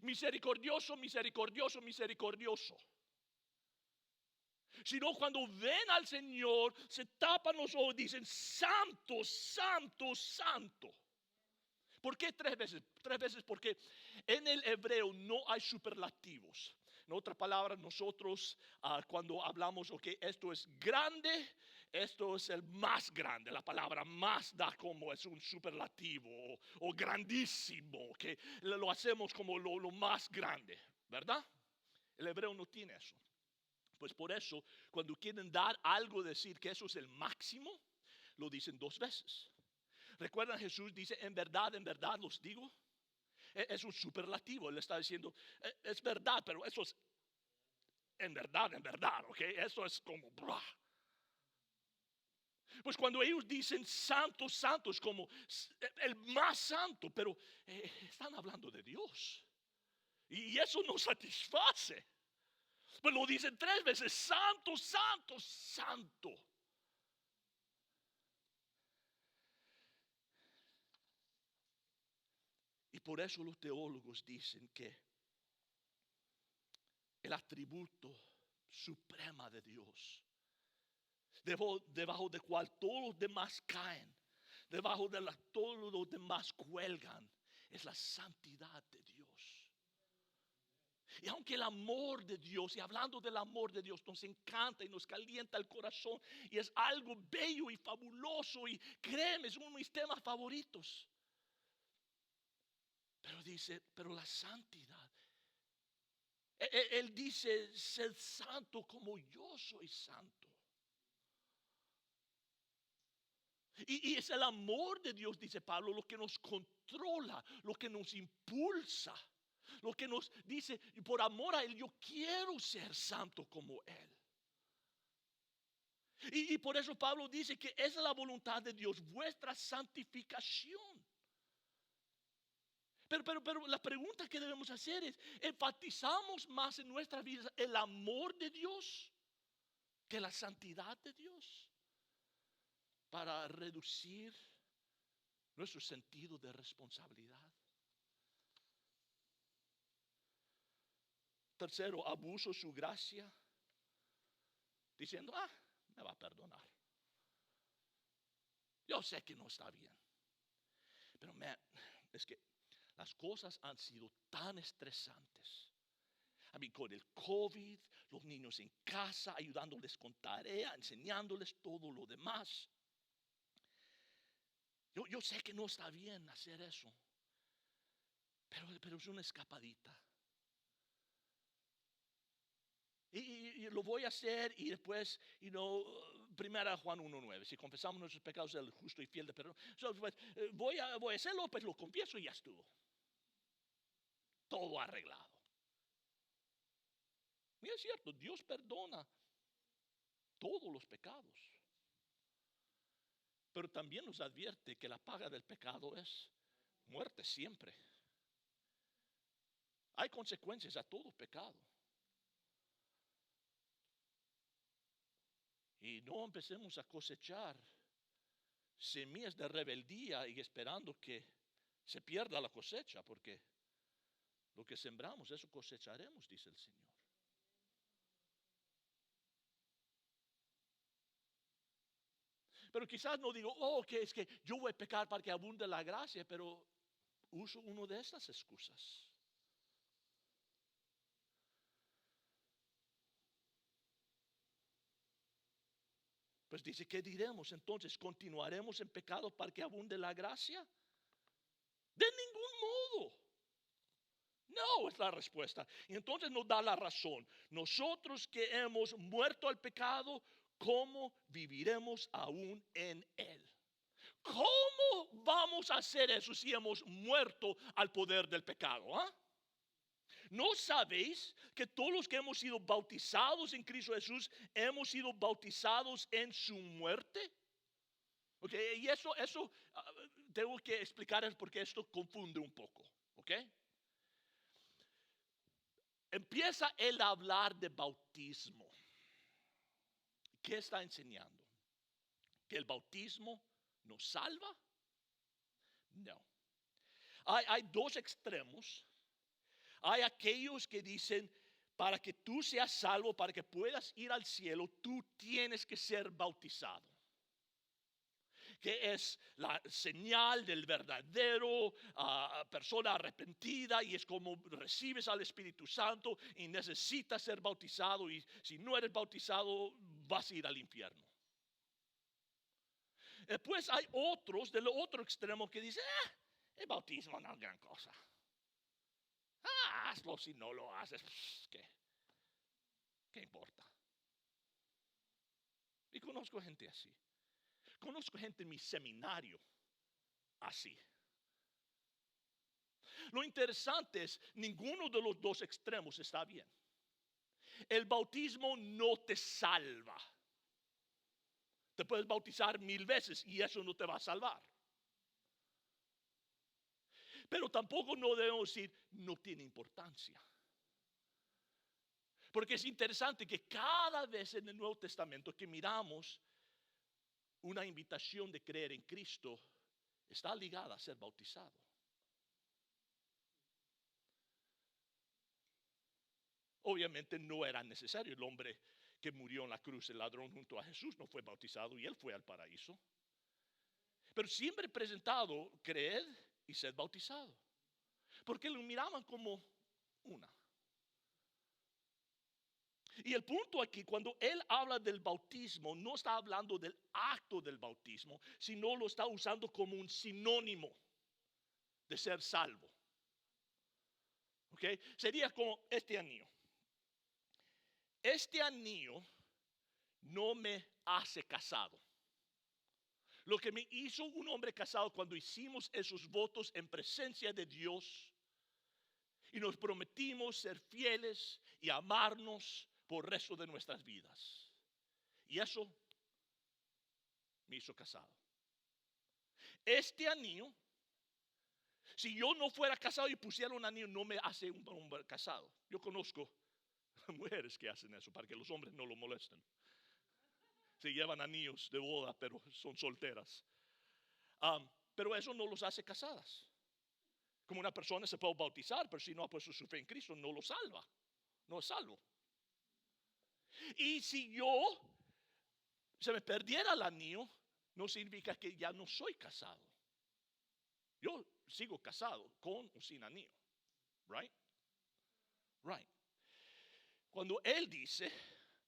Misericordioso, misericordioso, misericordioso. Sino cuando ven al Señor, se tapan los ojos y dicen, santo, santo, santo. ¿Por qué 3 veces? 3 veces porque en el hebreo no hay superlativos. En otras palabras, nosotros cuando hablamos, esto es grande, esto es el más grande. La palabra más da como es un superlativo o grandísimo, que lo hacemos como lo más grande, ¿verdad? El hebreo no tiene eso. Pues por eso, cuando quieren dar algo, decir que eso es el máximo, lo dicen 2 veces. ¿Recuerdan? Jesús dice, en verdad los digo. Es un superlativo. Él está diciendo, es verdad, pero eso es en verdad, ¿ok? Eso es como, blah. Pues cuando ellos dicen santo, santo, es como el más santo, pero están hablando de Dios. Y eso nos satisface. Pues lo dicen 3 veces, santo, santo, santo. Y por eso los teólogos dicen que el atributo supremo de Dios, debajo de cual todos los demás caen, debajo de la todos los demás cuelgan, es la santidad de Dios. Y aunque el amor de Dios, y hablando del amor de Dios, nos encanta y nos calienta el corazón, y es algo bello y fabuloso, y créeme, es uno de mis temas favoritos. Pero dice, pero la santidad, Él dice, sed santo como yo soy santo. Y es el amor de Dios, dice Pablo, lo que nos controla, lo que nos impulsa. Lo que nos dice, por amor a Él, yo quiero ser santo como Él. Y por eso Pablo dice que esa es la voluntad de Dios, vuestra santificación. Pero la pregunta que debemos hacer es, ¿enfatizamos más en nuestra vida el amor de Dios que la santidad de Dios? Para reducir nuestro sentido de responsabilidad. Tercero, abuso su gracia, diciendo, me va a perdonar. Yo sé que no está bien, pero es que las cosas han sido tan estresantes. Con el COVID, los niños en casa, ayudándoles con tarea, enseñándoles todo lo demás. Yo sé que no está bien hacer eso, pero es una escapadita. Y lo voy a hacer y después, primera Juan 1:9, si confesamos nuestros pecados, Él es justo y fiel de perdón. Pues, voy a hacerlo, pues lo confieso y ya estuvo. Todo arreglado. Y es cierto, Dios perdona todos los pecados. Pero también nos advierte que la paga del pecado es muerte siempre. Hay consecuencias a todo pecado. Y no empecemos a cosechar semillas de rebeldía y esperando que se pierda la cosecha, porque lo que sembramos, eso cosecharemos, dice el Señor. Pero quizás no digo, que es que yo voy a pecar para que abunde la gracia, pero uso una de estas excusas. Pues dice, ¿qué diremos entonces? ¿Continuaremos en pecado para que abunde la gracia? De ningún modo. No es la respuesta. Y entonces nos da la razón. Nosotros que hemos muerto al pecado, ¿cómo viviremos aún en él? ¿Cómo vamos a hacer eso si hemos muerto al poder del pecado? ¿No sabéis que todos los que hemos sido bautizados en Cristo Jesús hemos sido bautizados en su muerte? Okay, y eso tengo que explicar porque esto confunde un poco. Okay. Empieza él a hablar de bautismo. ¿Qué está enseñando? ¿Que el bautismo nos salva? No. Hay dos extremos. Hay aquellos que dicen, para que tú seas salvo, para que puedas ir al cielo, tú tienes que ser bautizado. Que es la señal del verdadero persona arrepentida, y es como recibes al Espíritu Santo y necesitas ser bautizado, y si no eres bautizado vas a ir al infierno. Después hay otros del otro extremo que dicen, el bautismo no es gran cosa. Hazlo, si no lo haces, ¿qué importa? Y conozco gente así. Conozco gente en mi seminario así. Lo interesante es, ninguno de los dos extremos está bien. El bautismo no te salva. Te puedes bautizar 1000 veces y eso no te va a salvar. Pero tampoco no debemos decir, no tiene importancia. Porque es interesante que cada vez en el Nuevo Testamento que miramos una invitación de creer en Cristo, está ligada a ser bautizado. Obviamente no era necesario. El hombre que murió en la cruz, el ladrón junto a Jesús, no fue bautizado y él fue al paraíso. Pero siempre presentado, creed y sed bautizado. Porque lo miraban como una. Y el punto aquí, cuando él habla del bautismo, no está hablando del acto del bautismo, sino lo está usando como un sinónimo de ser salvo. ¿Ok? Sería como este anillo. Este anillo no me hace casado. Lo que me hizo un hombre casado cuando hicimos esos votos en presencia de Dios y nos prometimos ser fieles y amarnos por el resto de nuestras vidas. Y eso me hizo casado. Este anillo, si yo no fuera casado y pusiera un anillo, no me hace un hombre casado. Yo conozco mujeres que hacen eso para que los hombres no lo molesten. Se llevan anillos de boda, pero son solteras. Pero eso no los hace casadas. Como una persona se puede bautizar, pero si no ha puesto su fe en Cristo, no lo salva. No es salvo. Y si yo se me perdiera el anillo, no significa que ya no soy casado. Yo sigo casado con o sin anillo. Right? Right. Cuando él dice,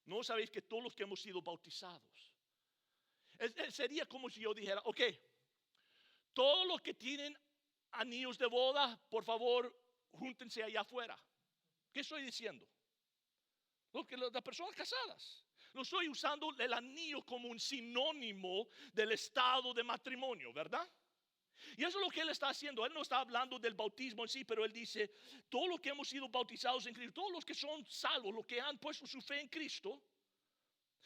no sabéis que todos los que hemos sido bautizados, sería como si yo dijera, ok, todos los que tienen anillos de boda, por favor, júntense allá afuera. ¿Qué estoy diciendo? Las personas casadas. No estoy usando el anillo como un sinónimo del estado de matrimonio, ¿verdad? Y eso es lo que él está haciendo. Él no está hablando del bautismo en sí, pero él dice, todos los que hemos sido bautizados en Cristo, todos los que son salvos, los que han puesto su fe en Cristo,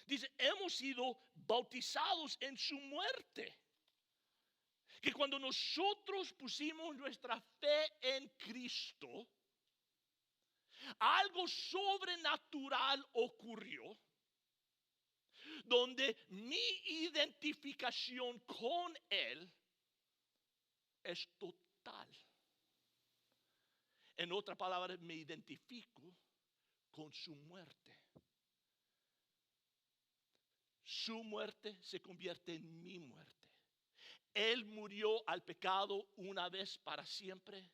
dice, hemos sido bautizados en su muerte. Que cuando nosotros pusimos nuestra fe en Cristo, algo sobrenatural ocurrió, donde mi identificación con Él es total. En otras palabras, me identifico con su muerte. Su muerte se convierte en mi muerte. Él murió al pecado una vez para siempre.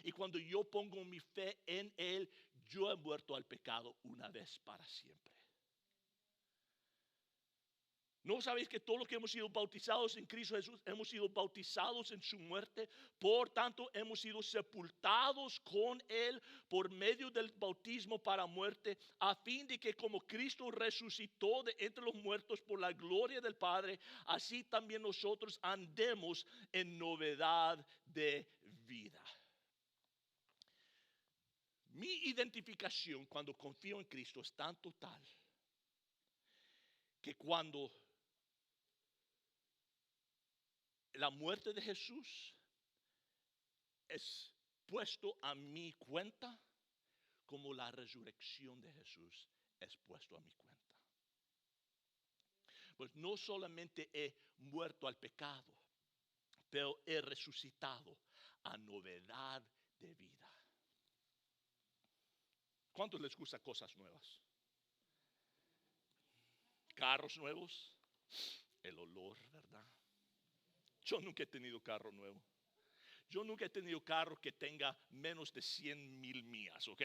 Y cuando yo pongo mi fe en Él, yo he muerto al pecado una vez para siempre. ¿No sabéis que todos los que hemos sido bautizados en Cristo Jesús hemos sido bautizados en su muerte? Por tanto, hemos sido sepultados con Él por medio del bautismo para muerte, a fin de que como Cristo resucitó de entre los muertos por la gloria del Padre, así también nosotros andemos en novedad de vida. Mi identificación cuando confío en Cristo es tan total que cuando la muerte de Jesús es puesto a mi cuenta, como la resurrección de Jesús es puesto a mi cuenta. Pues no solamente he muerto al pecado, pero he resucitado a novedad de vida. ¿Cuántos les gusta cosas nuevas? Carros nuevos, el olor, ¿verdad? Yo nunca he tenido carro nuevo. Yo nunca he tenido carro que tenga menos de 100,000 millas, ¿ok?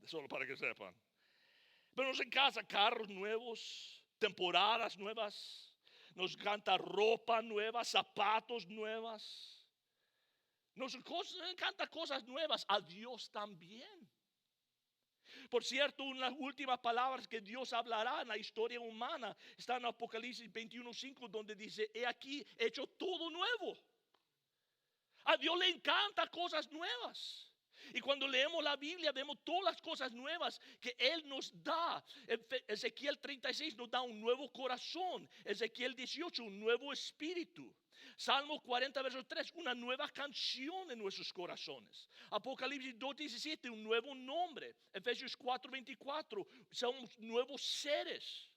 Solo para que sepan. Pero nos encanta carros nuevos, temporadas nuevas. Nos encanta ropa nueva, zapatos nuevas. Nos encanta cosas nuevas. A Dios también. Por cierto, unas últimas palabras que Dios hablará en la historia humana está en Apocalipsis 21:5, donde dice: he aquí hecho todo nuevo. A Dios le encanta cosas nuevas. Y cuando leemos la Biblia vemos todas las cosas nuevas que Él nos da. Ezequiel 36 nos da un nuevo corazón. Ezequiel 18 un nuevo espíritu. Salmo 40 verso 3 una nueva canción en nuestros corazones. Apocalipsis 2:17 un nuevo nombre. Efesios 4:24 somos nuevos seres.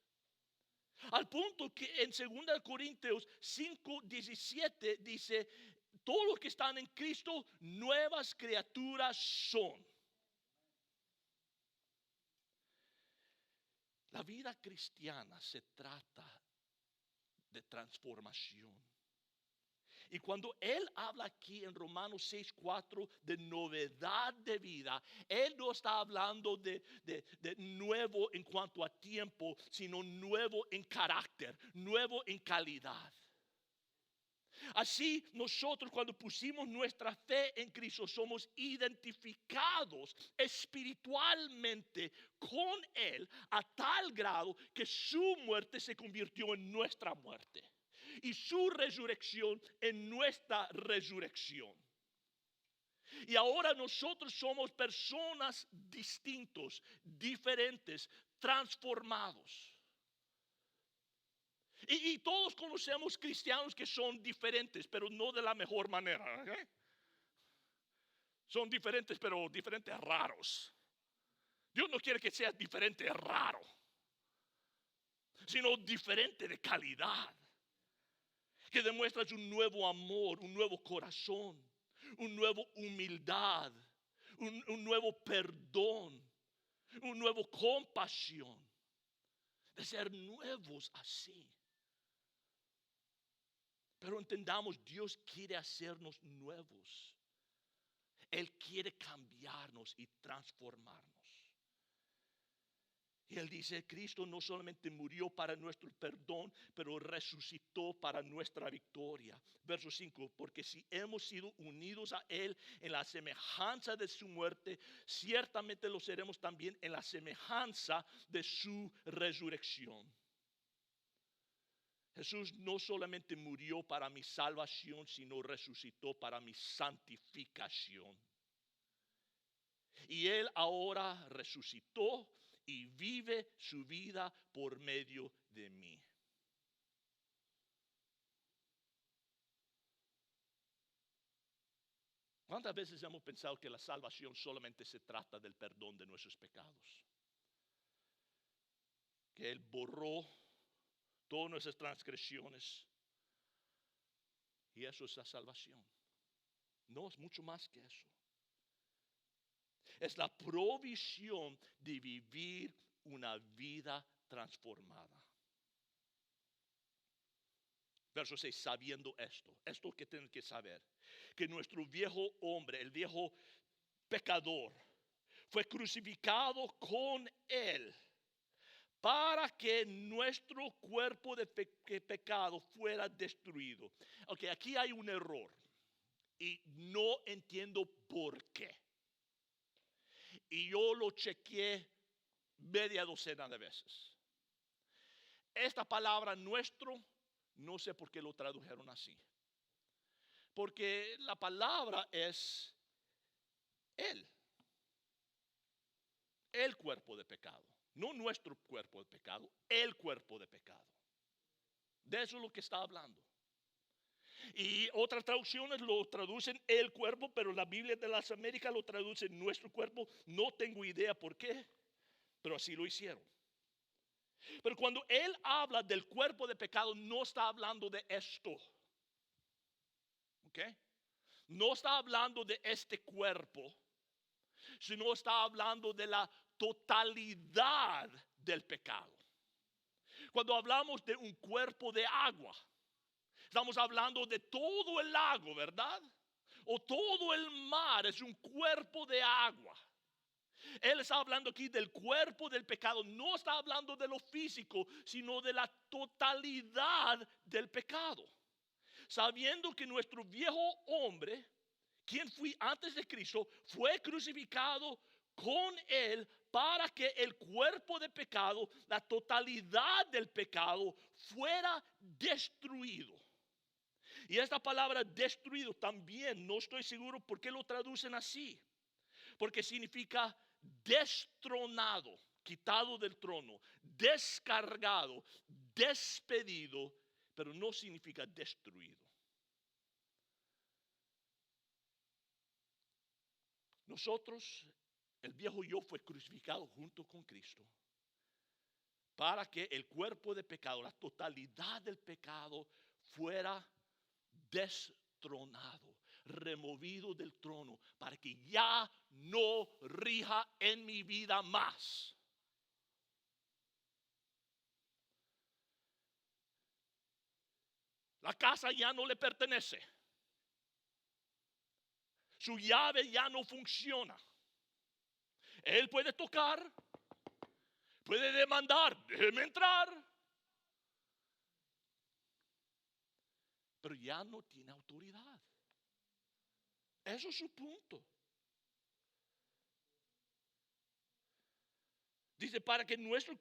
Al punto que en 2 Corintios 5:17 dice: todos los que están en Cristo, nuevas criaturas son. La vida cristiana se trata de transformación. Y cuando Él habla aquí en Romanos 6:4 de novedad de vida, Él no está hablando de nuevo en cuanto a tiempo, sino nuevo en carácter, nuevo en calidad. Así nosotros, cuando pusimos nuestra fe en Cristo, somos identificados espiritualmente con Él a tal grado que su muerte se convirtió en nuestra muerte y su resurrección en nuestra resurrección. Y ahora nosotros somos personas distintos, diferentes, transformados. Y todos conocemos cristianos que son diferentes, pero no de la mejor manera. ¿Okay? Son diferentes, pero diferentes raros. Dios no quiere que seas diferente raro, sino diferente de calidad. Que demuestras un nuevo amor, un nuevo corazón, un nuevo humildad, un nuevo perdón, un nuevo compasión. De ser nuevos así. Pero entendamos, Dios quiere hacernos nuevos. Él quiere cambiarnos y transformarnos. Y Él dice: Cristo no solamente murió para nuestro perdón, pero resucitó para nuestra victoria. Verso 5, porque si hemos sido unidos a Él en la semejanza de su muerte, ciertamente lo seremos también en la semejanza de su resurrección. Jesús no solamente murió para mi salvación, sino resucitó para mi santificación. Y Él ahora resucitó y vive su vida por medio de mí. ¿Cuántas veces hemos pensado que la salvación solamente se trata del perdón de nuestros pecados? Que Él borró todas nuestras transgresiones y eso es la salvación. No, es mucho más que eso. Es la provisión de vivir una vida transformada. Verso 6, sabiendo esto que tienen que saber, que nuestro viejo hombre, el viejo pecador, fue crucificado con Él, para que nuestro cuerpo de pecado fuera destruido. Ok, aquí hay un error y no entiendo por qué. Y yo lo chequeé media docena de veces. Esta palabra nuestro, no sé por qué lo tradujeron así. Porque la palabra es Él. El cuerpo de pecado. No nuestro cuerpo de pecado, el cuerpo de pecado. De eso es lo que está hablando. Y otras traducciones lo traducen el cuerpo, pero la Biblia de las Américas lo traduce nuestro cuerpo. No tengo idea por qué, pero así lo hicieron. Pero cuando él habla del cuerpo de pecado, no está hablando de esto. ¿Ok? No está hablando de este cuerpo, sino está hablando de la totalidad del pecado. Cuando hablamos de un cuerpo de agua, estamos hablando de todo el lago, ¿verdad? O todo el mar es un cuerpo de agua. Él está hablando aquí del cuerpo del pecado. No está hablando de lo físico, sino de la totalidad del pecado. Sabiendo que nuestro viejo hombre, quien fue antes de Cristo, fue crucificado con él para que el cuerpo de pecado, la totalidad del pecado, fuera destruido. Y esta palabra destruido también, no estoy seguro por qué lo traducen así. Porque significa destronado, quitado del trono, descargado, despedido, pero no significa destruido. Nosotros, el viejo yo fue crucificado junto con Cristo para que el cuerpo de pecado, la totalidad del pecado fuera destronado, removido del trono, para que ya no rija en mi vida más. La casa ya no le pertenece. Su llave ya no funciona. Él puede tocar, puede demandar, déjeme entrar, pero ya no tiene autoridad. Eso es su punto. Dice, para que nuestro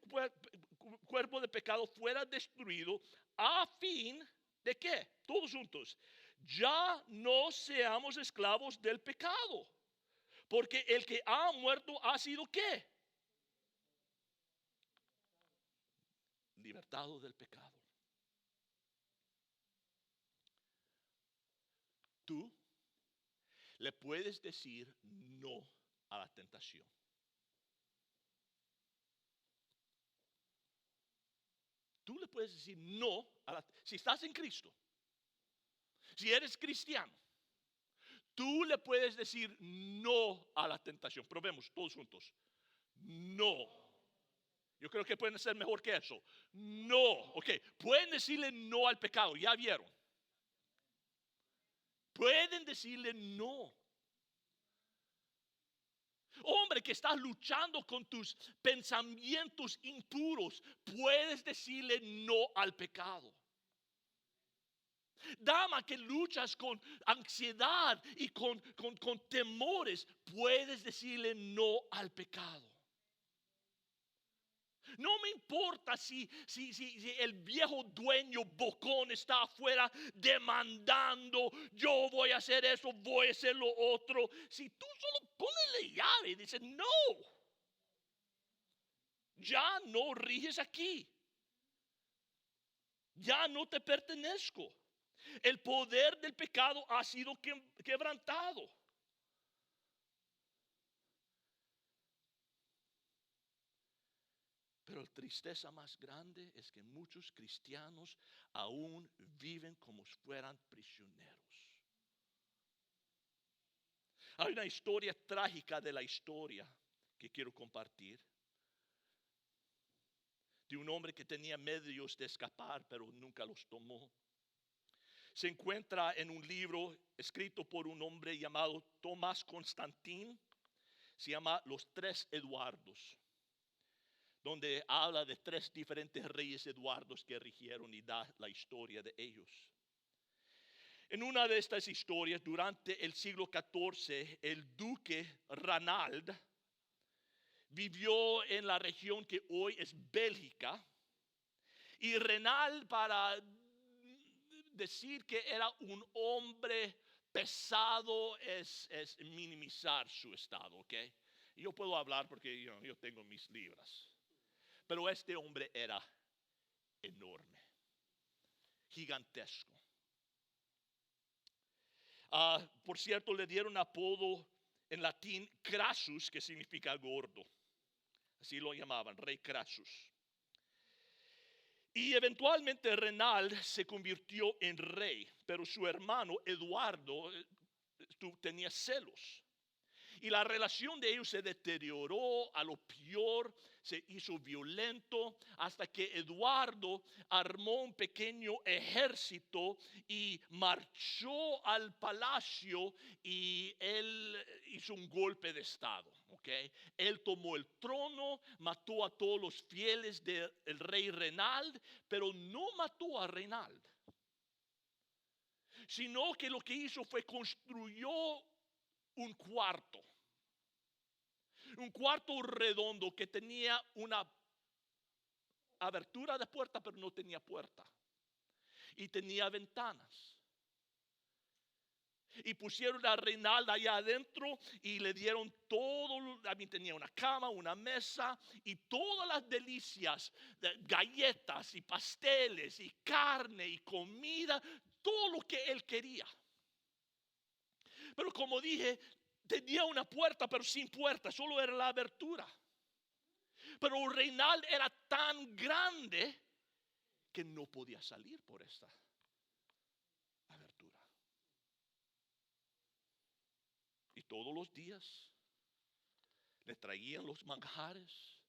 cuerpo de pecado fuera destruido, a fin de qué, todos juntos, ya no seamos esclavos del pecado. Porque el que ha muerto ha sido ¿qué? Libertado del pecado. Tú le puedes decir no a la tentación. Tú le puedes decir no a la, si estás en Cristo, si eres cristiano, tú le puedes decir no a la tentación. Probemos todos juntos. No. Yo creo que pueden ser mejor que eso. No. Ok. Pueden decirle no al pecado. Ya vieron. Pueden decirle no. Hombre que estás luchando con tus pensamientos impuros, puedes decirle no al pecado. Dama que luchas con ansiedad y con temores, puedes decirle no al pecado. No me importa si el viejo dueño bocón está afuera demandando, yo voy a hacer eso, voy a hacer lo otro. Si tú solo ponle llave y dices, no, ya no riges aquí. Ya no te pertenezco. El poder del pecado ha sido quebrantado. Pero la tristeza más grande es que muchos cristianos aún viven como si fueran prisioneros. Hay una historia trágica de la historia que quiero compartir. De un hombre que tenía medios de escapar, pero nunca los tomó. Se encuentra en un libro escrito por un hombre llamado Tomás Constantín. Se llama Los Tres Eduardos, donde habla de 3 diferentes reyes Eduardos que rigieron y da la historia de ellos. En una de estas historias, durante el siglo XIV, el duque Ranald vivió en la región que hoy es Bélgica. Y Ranald, para decir que era un hombre pesado, es minimizar su estado, ¿ok? Yo puedo hablar porque yo tengo mis libras. Pero este hombre era enorme, gigantesco. Por cierto, le dieron apodo en latín Crassus, que significa gordo. Así lo llamaban, Rey Crassus. Y eventualmente Renald se convirtió en rey, pero su hermano Eduardo tenía celos. Y la relación de ellos se deterioró a lo peor, se hizo violento, hasta que Eduardo armó un pequeño ejército y marchó al palacio, y él hizo un golpe de estado. ¿Okay? Él tomó el trono, mató a todos los fieles del rey Renald, pero no mató a Renald, sino que lo que hizo fue construyó un cuarto redondo que tenía una abertura de puerta, pero no tenía puerta, y tenía ventanas. Y pusieron a Reinaldo allá adentro y le dieron todo. Tenía una cama, una mesa y todas las delicias, galletas y pasteles y carne y comida, todo lo que él quería. Pero como dije, tenía una puerta, pero sin puerta, solo era la abertura. Pero Reinaldo era tan grande que no podía salir por esta abertura. Y todos los días le traían los manjares,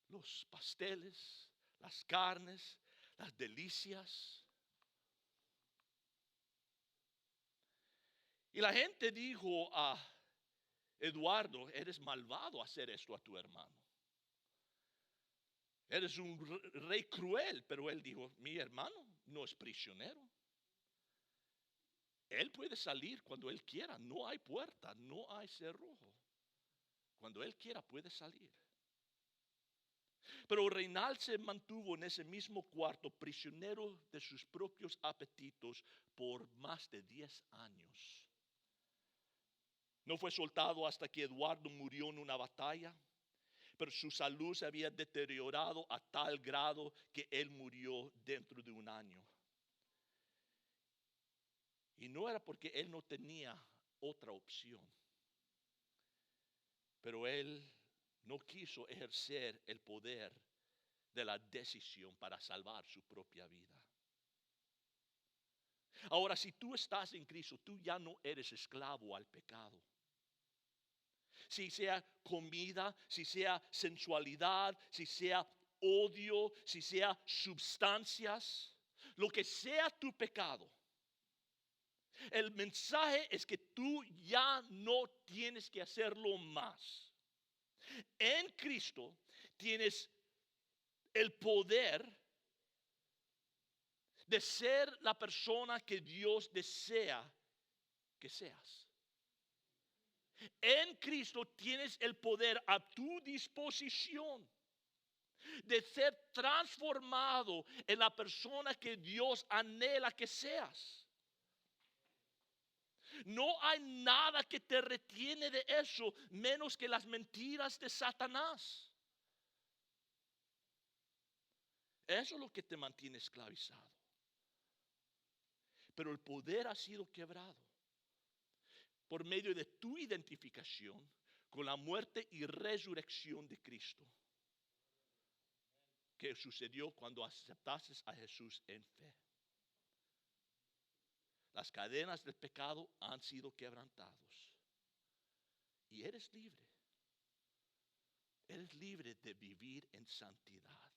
los pasteles, las carnes, las delicias. Y la gente dijo a Eduardo: eres malvado hacer esto a tu hermano. Eres un rey cruel. Pero él dijo: mi hermano no es prisionero. Él puede salir cuando él quiera. No hay puerta, no hay cerrojo. Cuando él quiera puede salir. Pero Reinald se mantuvo en ese mismo cuarto, prisionero de sus propios apetitos, por más de 10 años. No fue soltado hasta que Eduardo murió en una batalla, pero su salud se había deteriorado a tal grado que él murió dentro de un año. Y no era porque él no tenía otra opción, pero él no quiso ejercer el poder de la decisión para salvar su propia vida. Ahora, si tú estás en Cristo, tú ya no eres esclavo al pecado. Si sea comida, si sea sensualidad, si sea odio, si sea sustancias, lo que sea tu pecado, el mensaje es que tú ya no tienes que hacerlo más. En Cristo tienes el poder de ser la persona que Dios desea que seas. En Cristo tienes el poder a tu disposición de ser transformado en la persona que Dios anhela que seas. No hay nada que te retiene de eso, menos que las mentiras de Satanás. Eso es lo que te mantiene esclavizado. Pero el poder ha sido quebrado por medio de tu identificación con la muerte y resurrección de Cristo, que sucedió cuando aceptaste a Jesús en fe. Las cadenas del pecado han sido quebrantados y eres libre. Eres libre de vivir en santidad,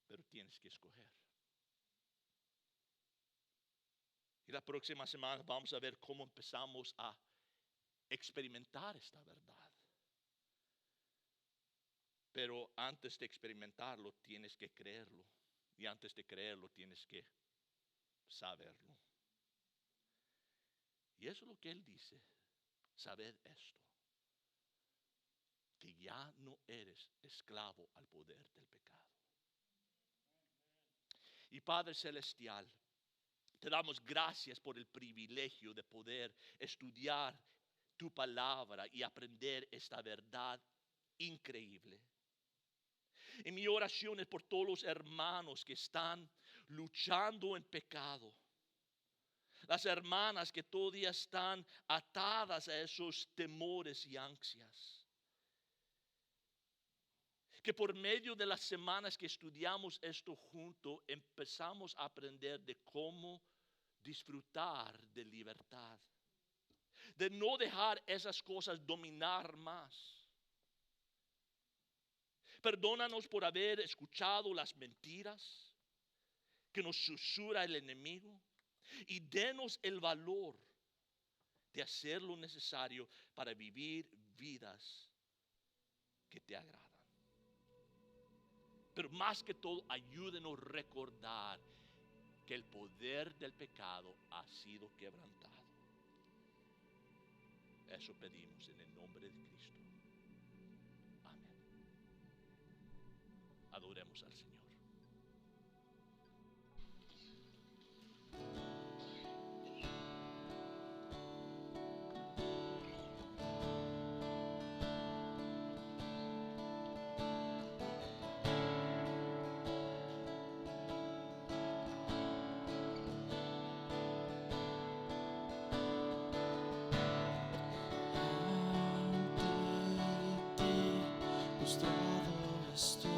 pero tienes que escoger. Y la próxima semana vamos a ver cómo empezamos a experimentar esta verdad. Pero antes de experimentarlo, tienes que creerlo. Y antes de creerlo, tienes que saberlo. Y eso es lo que Él dice. Sabed esto. Que ya no eres esclavo al poder del pecado. Y Padre Celestial, te damos gracias por el privilegio de poder estudiar tu palabra y aprender esta verdad increíble. Y mi oración es por todos los hermanos que están luchando en pecado. Las hermanas que todavía están atadas a esos temores y ansias. Que por medio de las semanas que estudiamos esto juntos, empezamos a aprender de cómo disfrutar de libertad. De no dejar esas cosas dominar más. Perdónanos por haber escuchado las mentiras que nos susurra el enemigo. Y denos el valor de hacer lo necesario para vivir vidas que te agradan. Pero más que todo, ayúdenos a recordar que el poder del pecado ha sido quebrantado. Eso pedimos en el nombre de Cristo. Amén. Adoremos al Señor. Ante ti, postrado estoy.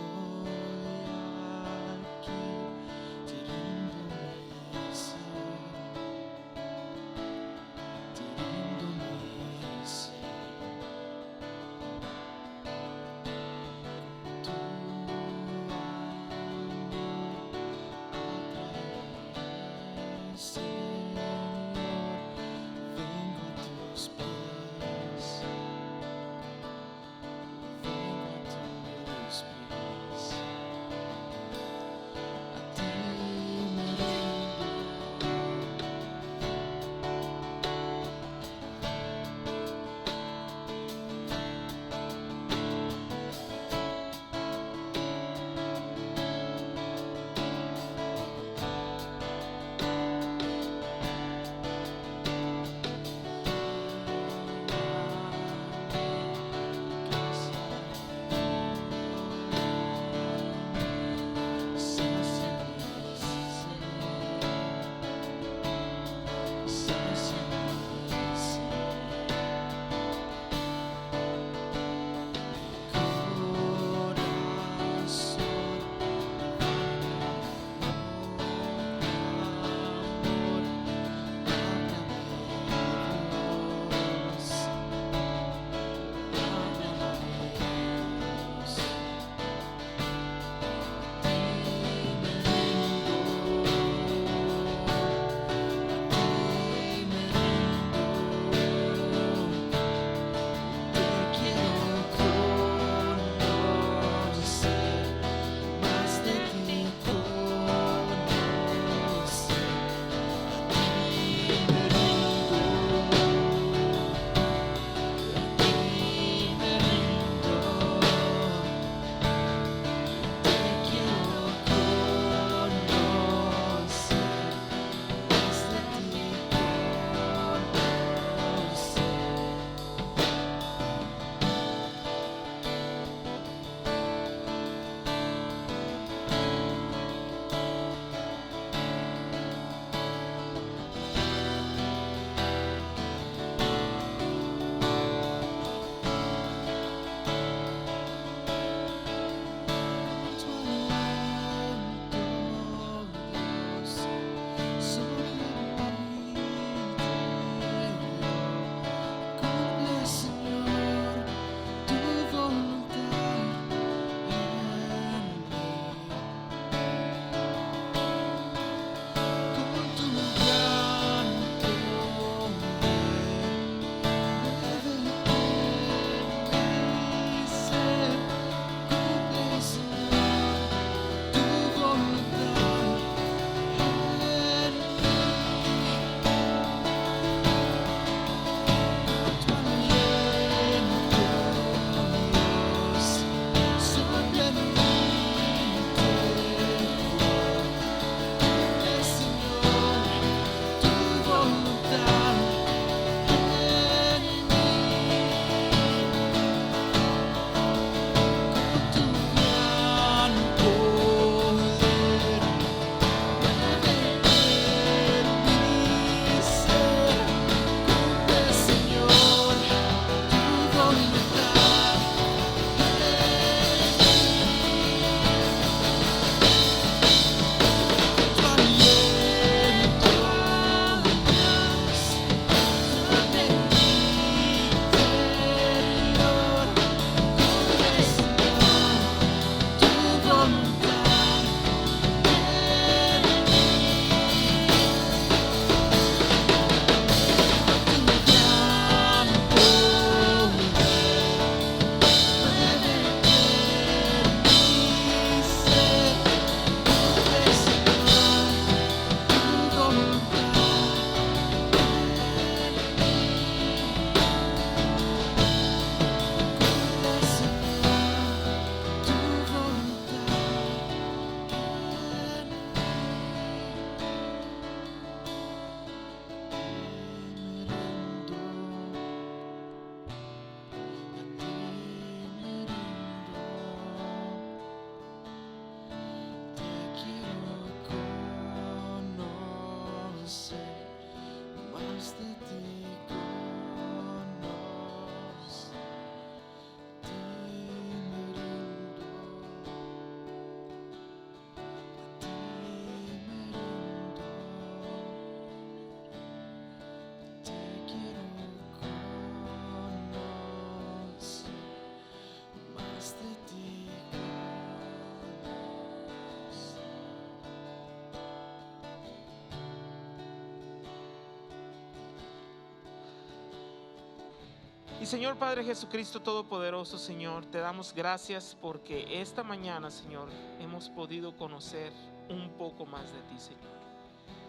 Y Señor Padre Jesucristo Todopoderoso, Señor, te damos gracias porque esta mañana, Señor, hemos podido conocer un poco más de ti, Señor.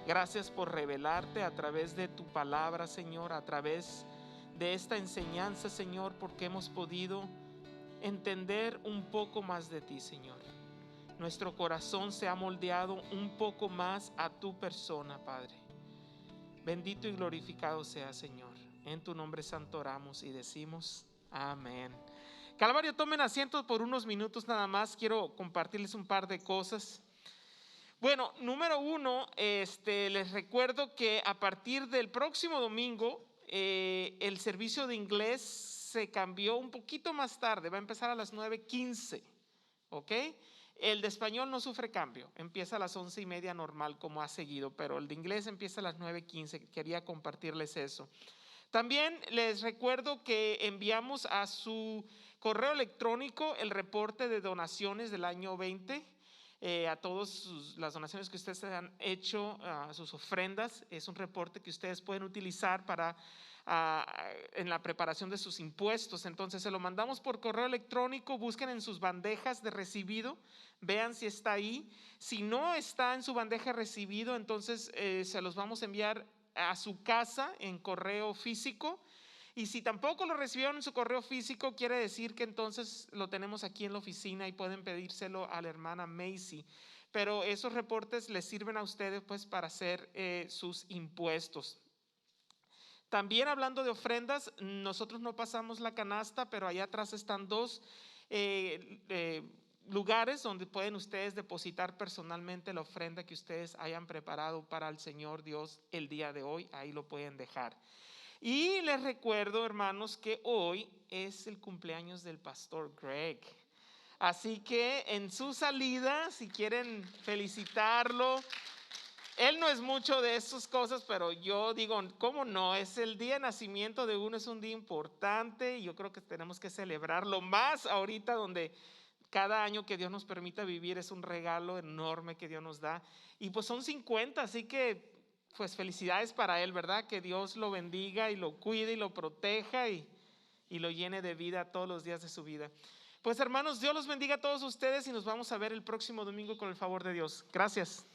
Gracias por revelarte a través de tu palabra, Señor, a través de esta enseñanza, Señor, porque hemos podido entender un poco más de ti, Señor. Nuestro corazón se ha moldeado un poco más a tu persona, Padre. Bendito y glorificado sea, Señor. En tu nombre santo oramos y decimos amén. Calvario, tomen asiento por unos minutos nada más. Quiero compartirles un par de cosas. Bueno, número uno, les recuerdo que a partir del próximo domingo el servicio de inglés se cambió un poquito más tarde. Va a empezar a las 9:15, ¿ok? El de español no sufre cambio, empieza a las 11:30 normal como ha seguido, pero el de inglés empieza a las 9:15. Quería compartirles eso. También les recuerdo que enviamos a su correo electrónico el reporte de donaciones del año 20, a todas las donaciones que ustedes han hecho, sus ofrendas. Es un reporte que ustedes pueden utilizar en la preparación de sus impuestos. Entonces se lo mandamos por correo electrónico. Busquen en sus bandejas de recibido, vean si está ahí. Si no está en su bandeja recibido, entonces se los vamos a enviar a su casa en correo físico. Y si tampoco lo recibieron en su correo físico, quiere decir que entonces lo tenemos aquí en la oficina y pueden pedírselo a la hermana Macy. Pero esos reportes les sirven a ustedes pues para hacer sus impuestos. También hablando de ofrendas, nosotros no pasamos la canasta, pero allá atrás están dos lugares donde pueden ustedes depositar personalmente la ofrenda que ustedes hayan preparado para el Señor Dios el día de hoy. Ahí lo pueden dejar. Y les recuerdo, hermanos, que hoy es el cumpleaños del pastor Greg. Así que en su salida, si quieren felicitarlo, él no es mucho de esas cosas, pero yo digo, ¿cómo no? Es el día de nacimiento de uno, es un día importante y yo creo que tenemos que celebrarlo más ahorita, donde cada año que Dios nos permita vivir es un regalo enorme que Dios nos da. Y pues son 50, así que pues felicidades para él, ¿verdad? Que Dios lo bendiga y lo cuide y lo proteja y lo llene de vida todos los días de su vida. Pues hermanos, Dios los bendiga a todos ustedes y nos vamos a ver el próximo domingo con el favor de Dios. Gracias.